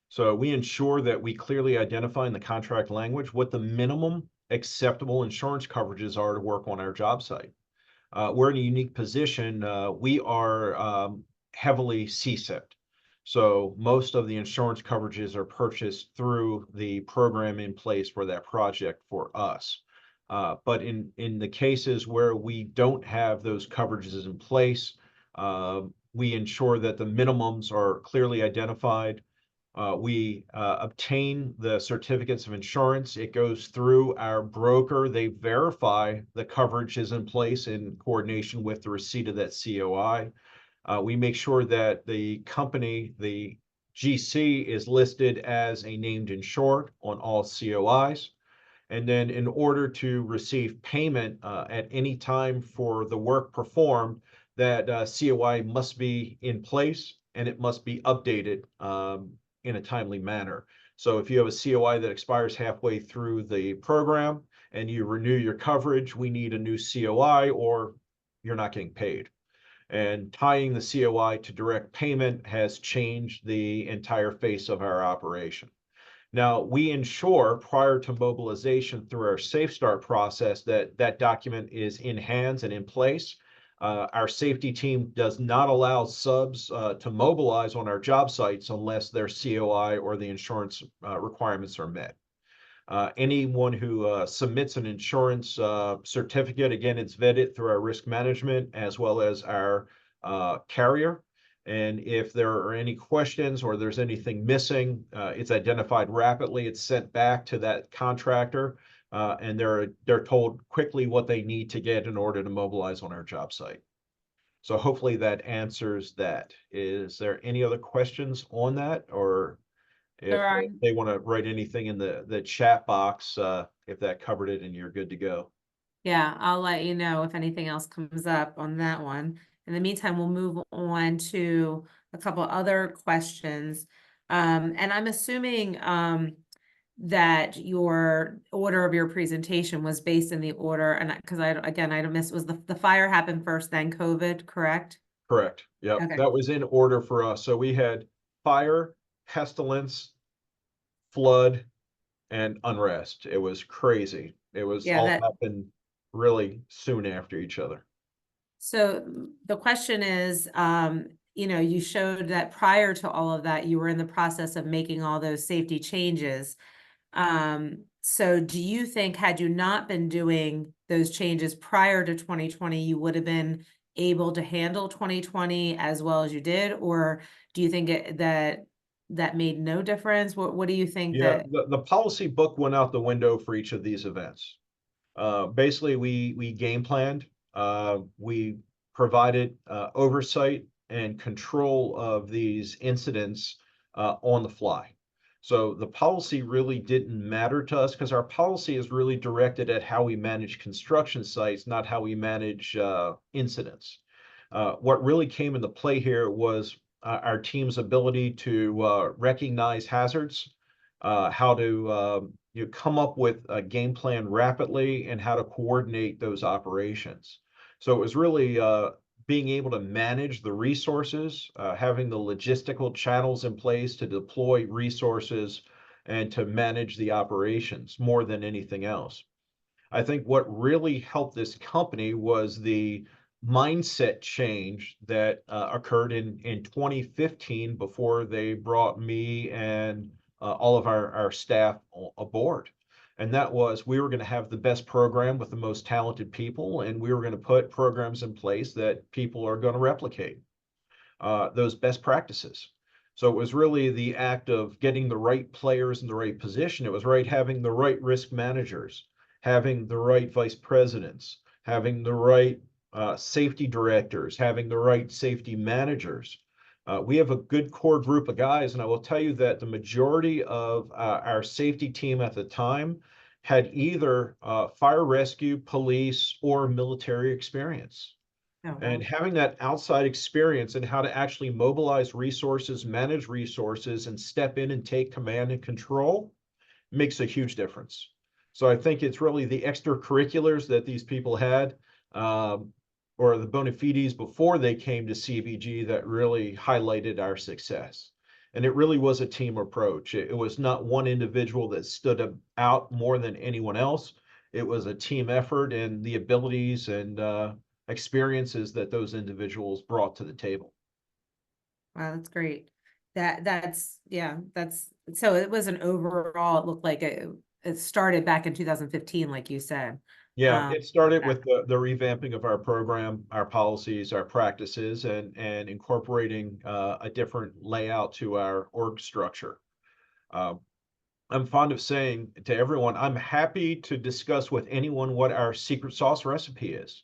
So we ensure that we clearly identify in the contract language what the minimum acceptable insurance coverages are to work on our job site. We're in a unique position. We are heavily CSIPed. So most of the insurance coverages are purchased through the program in place for that project for us. But in the cases where we don't have those coverages in place, we ensure that the minimums are clearly identified. We obtain the certificates of insurance. It goes through our broker. They verify the coverage is in place in coordination with the receipt of that COI. We make sure that the company, the GC, is listed as a named insured on all COIs. And then in order to receive payment at any time for the work performed, that COI must be in place and it must be updated in a timely manner. So if you have a COI that expires halfway through the program and you renew your coverage, we need a new COI or you're not getting paid. And tying the COI to direct payment has changed the entire face of our operation. Now, we ensure prior to mobilization through our Safe Start process that that document is in hands and in place. Our safety team does not allow subs to mobilize on our job sites unless their COI or the insurance requirements are met. Anyone who submits an insurance certificate, again, it's vetted through our risk management as well as our carrier. And if there are any questions or there's anything missing, it's identified rapidly. It's sent back to that contractor, and they're told quickly what they need to get in order to mobilize on our job site. So hopefully that answers that. Is there any other questions on that, or if they want to write anything in the chat box, if that covered it and you're good to go? Yeah, I'll let you know if anything else comes up on that one. In the meantime, we'll move on to a couple other questions. And I'm assuming that your order of your presentation was based in the order, and because I don't miss, was the fire happened first, then COVID, correct? Correct. Yep. Okay. That was in order for us. So we had fire, pestilence, flood, and unrest. It was crazy. It was all happened really soon after each other. So the question is, you showed that prior to all of that, you were in the process of making all those safety changes. So do you think had you not been doing those changes prior to 2020, you would have been able to handle 2020 as well as you did? Or do you think that made no difference? What do you think that? The policy book went out the window for each of these events. Basically, we game planned. We provided oversight and control of these incidents on the fly. So the policy really didn't matter to us because our policy is really directed at how we manage construction sites, not how we manage incidents. What really came into play here was our team's ability to recognize hazards, how to come up with a game plan rapidly, and how to coordinate those operations. So it was really being able to manage the resources, having the logistical channels in place to deploy resources and to manage the operations more than anything else. I think what really helped this company was the mindset change that occurred in 2015 before they brought me and all of our staff aboard. And that was, we were going to have the best program with the most talented people, and we were going to put programs in place that people are going to replicate those best practices. So it was really the act of getting the right players in the right position. It was right having the right risk managers, having the right vice presidents, having the right safety directors, having the right safety managers. We have a good core group of guys, and I will tell you that the majority of our safety team at the time had either fire rescue, police, or military experience. Oh, And wow. having that outside experience and how to actually mobilize resources, manage resources, and step in and take command and control makes a huge difference. So I think it's really the extracurriculars that these people had, um, or the bona fides before they came to CBG that really highlighted our success. And it really was a team approach. It was not one individual that stood out more than anyone else. It was a team effort and the abilities and experiences that those individuals brought to the table. Wow, that's great. That's so it was an overall, it looked like it started back in 2015, like you said. Yeah, it started Yeah. with the revamping of our program, our policies, our practices, and incorporating a different layout to our org structure. Uh, I'm fond of saying to everyone, I'm happy to discuss with anyone what our secret sauce recipe is.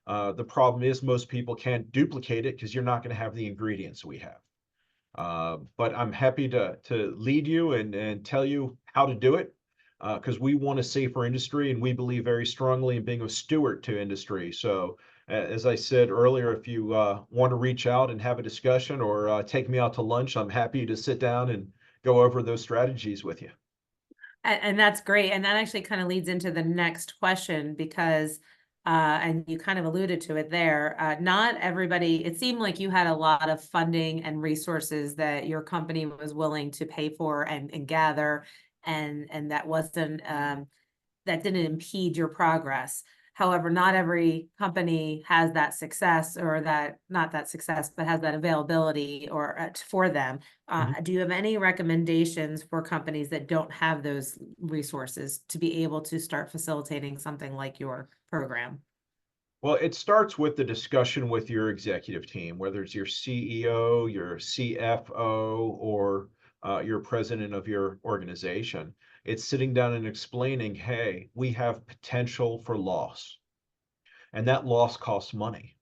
The problem is most people can't duplicate it because you're not going to have the ingredients we have. But I'm happy to lead you and tell you how to do it because we want a safer industry and we believe very strongly in being a steward to industry. So, as I said earlier, if you want to reach out and have a discussion or take me out to lunch, I'm happy to sit down and go over those strategies with you. And that's great. And that actually kind of leads into the next question because, and you kind of alluded to it there, not everybody, it seemed like you had a lot of funding and resources that your company was willing to pay for and gather, and that wasn't, that didn't impede your progress. However, not every company has that success or that, not that success, but has that availability or for them. Mhm. Do you have any recommendations for companies that don't have those resources to be able to start facilitating something like your program? Well, it starts with the discussion with your executive team, whether it's your CEO, your CFO, or your president of your organization. It's sitting down and explaining, hey, we have potential for loss, and that loss costs money.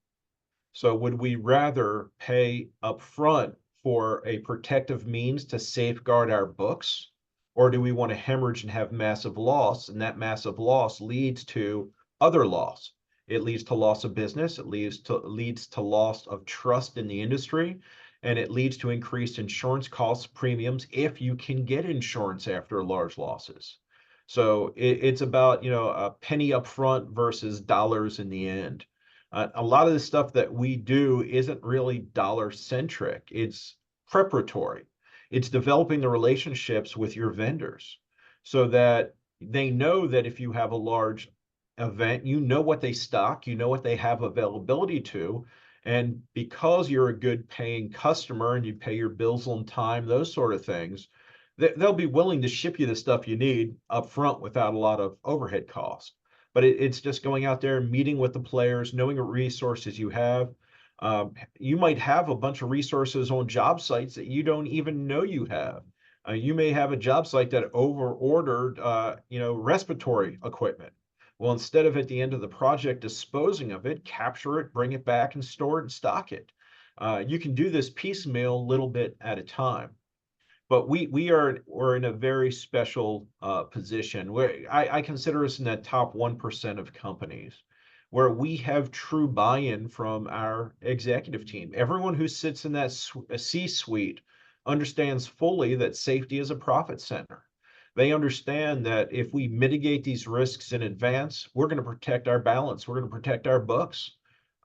So would we rather pay upfront for a protective means to safeguard our books, or do we want to hemorrhage and have massive loss? And that massive loss leads to other loss. It leads to loss of business. It leads to loss of trust in the industry, and it leads to increased insurance costs, premiums, if you can get insurance after large losses. So it's about, a penny upfront versus dollars in the end. A lot of the stuff that we do isn't really dollar centric. It's preparatory. It's developing the relationships with your vendors so that they know that if you have a large event, you know what they stock, you know what they have availability to. And because you're a good paying customer and you pay your bills on time, those sort of things, they'll be willing to ship you the stuff you need up front without a lot of overhead costs. But it's just going out there, meeting with the players, knowing what resources you have. You might have a bunch of resources on job sites that you don't even know you have. You may have a job site that over ordered, respiratory equipment. Well, instead of at the end of the project disposing of it, capture it, bring it back and store it and stock it. You can do this piecemeal, little bit at a time. But we're in a very special position where I consider us in that top 1% of companies where we have true buy-in from our executive team. Everyone who sits in that C-suite understands fully that safety is a profit center. They understand that if we mitigate these risks in advance, we're going to protect our balance, we're going to protect our books,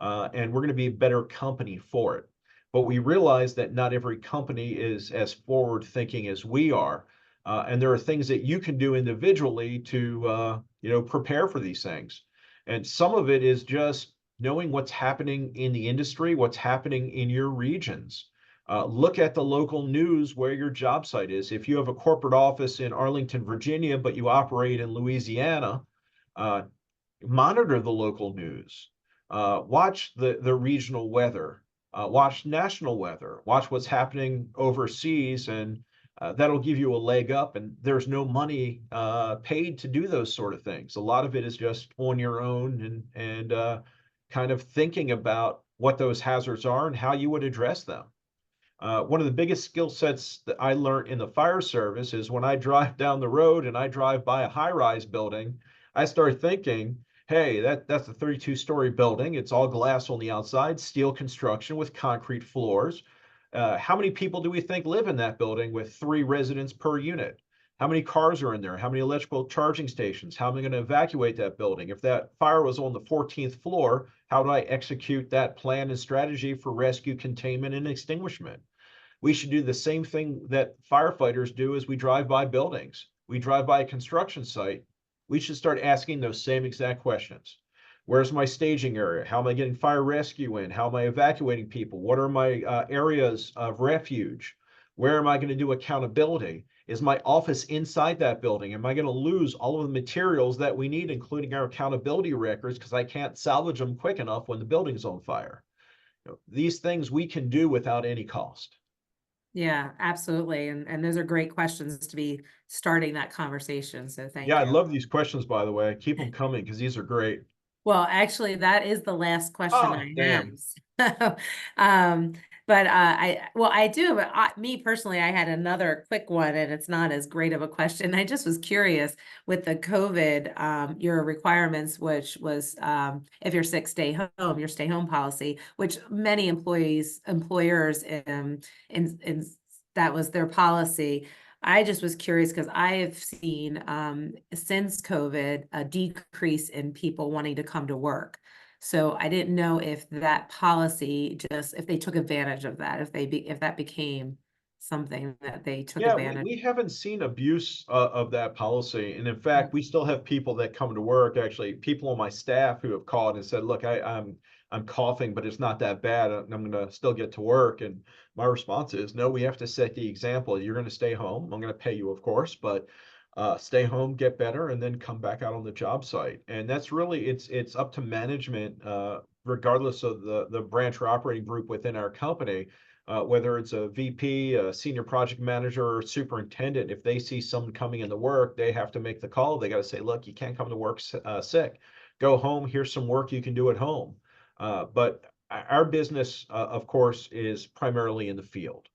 and we're going to be a better company for it. But we realize that not every company is as forward thinking as we are. And there are things that you can do individually to, prepare for these things. And some of it is just knowing what's happening in the industry, what's happening in your regions. Look at the local news where your job site is. If you have a corporate office in Arlington, Virginia, but you operate in Louisiana, uh, monitor the local news. Watch the regional weather. Watch national weather. Watch what's happening overseas, and that'll give you a leg up, and there's no money paid to do those sort of things. A lot of it is just on your own and kind of thinking about what those hazards are and how you would address them. One of the biggest skill sets that I learned in the fire service is when I drive down the road and I drive by a high-rise building, I start thinking, hey, that's a 32-story building. It's all glass on the outside, steel construction with concrete floors. How many people do we think live in that building with 3 residents per unit? How many cars are in there? How many electrical charging stations? How am I going to evacuate that building? If that fire was on the 14th floor, how do I execute that plan and strategy for rescue, containment, and extinguishment? We should do the same thing that firefighters do as we drive by buildings. We drive by a construction site. We should start asking those same exact questions. Where's my staging area? How am I getting fire rescue in? How am I evacuating people? What are my areas of refuge? Where am I going to do accountability? Is my office inside that building? Am I going to lose all of the materials that we need, including our accountability records, because I can't salvage them quick enough when the building's on fire? These things we can do without any cost. Yeah, absolutely. And those are great questions to be starting that conversation. So thank Yeah, I you. love these questions, by the way. Keep them coming because these are great. Well, actually, that is the last question Oh, I damn. have. So, I do, but me personally, I had another quick one, and it's not as great of a question. I just was curious with the COVID, your requirements, which was if you're sick, stay home, your stay home policy, which many employers, in that was their policy. I just was curious because I have seen since COVID a decrease in people wanting to come to work. So I didn't know if that policy if they took advantage of that, if that became something that they took Yeah, advantage. we haven't seen abuse of that policy. And in fact, we still have people that come to work, actually, people on my staff who have called and said, look, I'm coughing, but it's not that bad. I'm going to still get to work. And my response is, no, we have to set the example. You're going to stay home. I'm going to pay you, of course, but stay home, get better, and then come back out on the job site. And that's really, it's up to management, regardless of the branch or operating group within our company, whether it's a VP, a senior project manager, or superintendent. If they see someone coming into work, they have to make the call. They got to say, look, you can't come to work sick. Go home. Here's some work you can do at home. But our business, of course, is primarily in the field.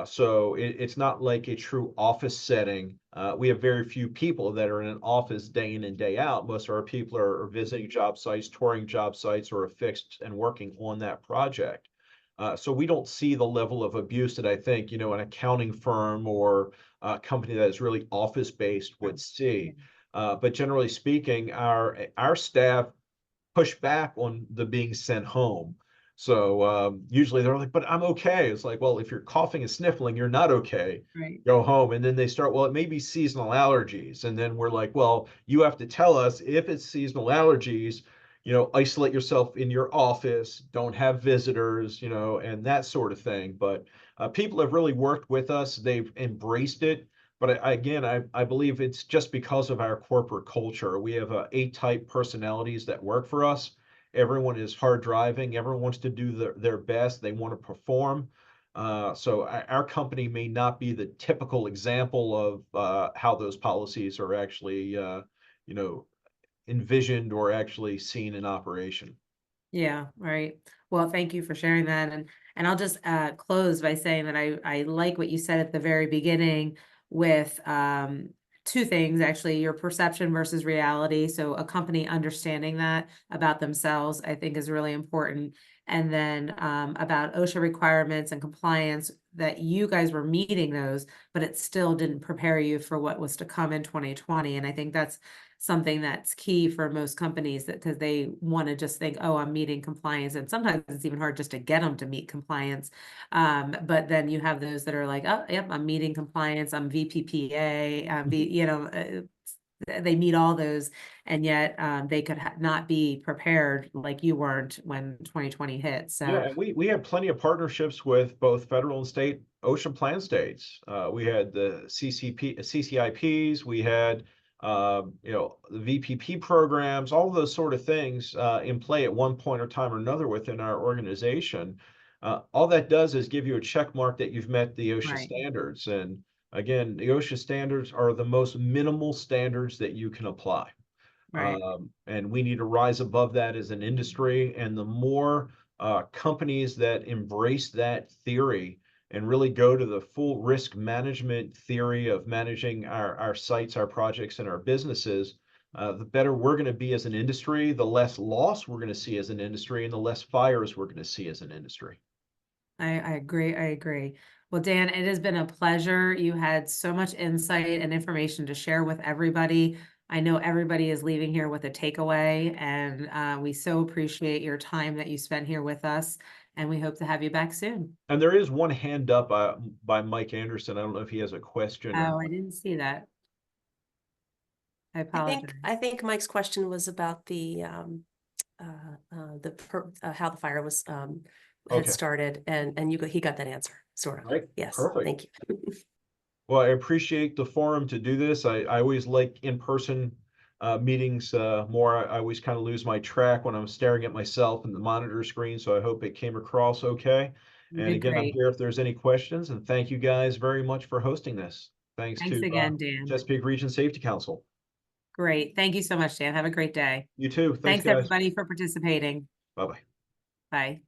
So it's not like a true office setting. We have very few people that are in an office day in and day out. Most of our people are visiting job sites, touring job sites, or affixed and working on that project. So we don't see the level of abuse that I think, an accounting firm or a company that is really office-based would see. But generally speaking, our staff push back on the being sent home. So usually they're like, but I'm okay. It's like, well, if you're coughing and sniffling, you're not okay. Right. Go home. And then they start, well, it may be seasonal allergies. And then we're like, well, you have to tell us if it's seasonal allergies, isolate yourself in your office, don't have visitors, and that sort of thing. But people have really worked with us. They've embraced it. But I believe it's just because of our corporate culture. We have A-type personalities that work for us. Everyone is hard driving. Everyone wants to do their best. They want to perform. So our company may not be the typical example of how those policies are actually, envisioned or actually seen in operation. Yeah, right. Well, thank you for sharing that. And I'll just close by saying that I like what you said at the very beginning with two things, actually, your perception versus reality. So a company understanding that about themselves, I think, is really important. And then about OSHA requirements and compliance, that you guys were meeting those, but it still didn't prepare you for what was to come in 2020. And I think that's something that's key for most companies, that because they want to just think, oh, I'm meeting compliance. And sometimes it's even hard just to get them to meet compliance. But then you have those that are like, oh, yep, I'm meeting compliance. I'm VPPA, they meet all those, and yet they could not be prepared like you weren't when 2020 hit. So yeah, and we have plenty of partnerships with both federal and state OSHA plan states. We had the CCIPs, we had the VPP programs, all of those sort of things in play at one point or time or another within our organization. All that does is give you a check mark that you've met the OSHA right. standards. And Again, the OSHA standards are the most minimal standards that you can apply. Right. And we need to rise above that as an industry. And the more companies that embrace that theory and really go to the full risk management theory of managing our sites, our projects, and our businesses, the better we're going to be as an industry, the less loss we're going to see as an industry, and the less fires we're going to see as an industry. I agree. I agree. Well, Dan, it has been a pleasure. You had so much insight and information to share with everybody. I know everybody is leaving here with a takeaway, and we so appreciate your time that you spent here with us, and we hope to have you back soon. And there is one hand up by Mike Anderson. I don't know if he has a question or Oh, I didn't see that. I apologize. I think Mike's question was about the how the fire was had Okay. started, and he got that answer, sort of. Right. Yes, Perfect. thank you. Well, I appreciate the forum to do this. I always like in-person meetings more. I always kind of lose my track when I'm staring at myself in the monitor screen, so I hope it came across okay. You And did again, I'm great. here if there's any questions, and thank you guys very much for hosting this. Thanks Thanks to again, Dan. Chesapeake Region Safety Council. Great. Thank you so much, Dan. Have a great day. You too. Thanks, Thanks, guys. everybody, for participating. Bye-bye. Bye.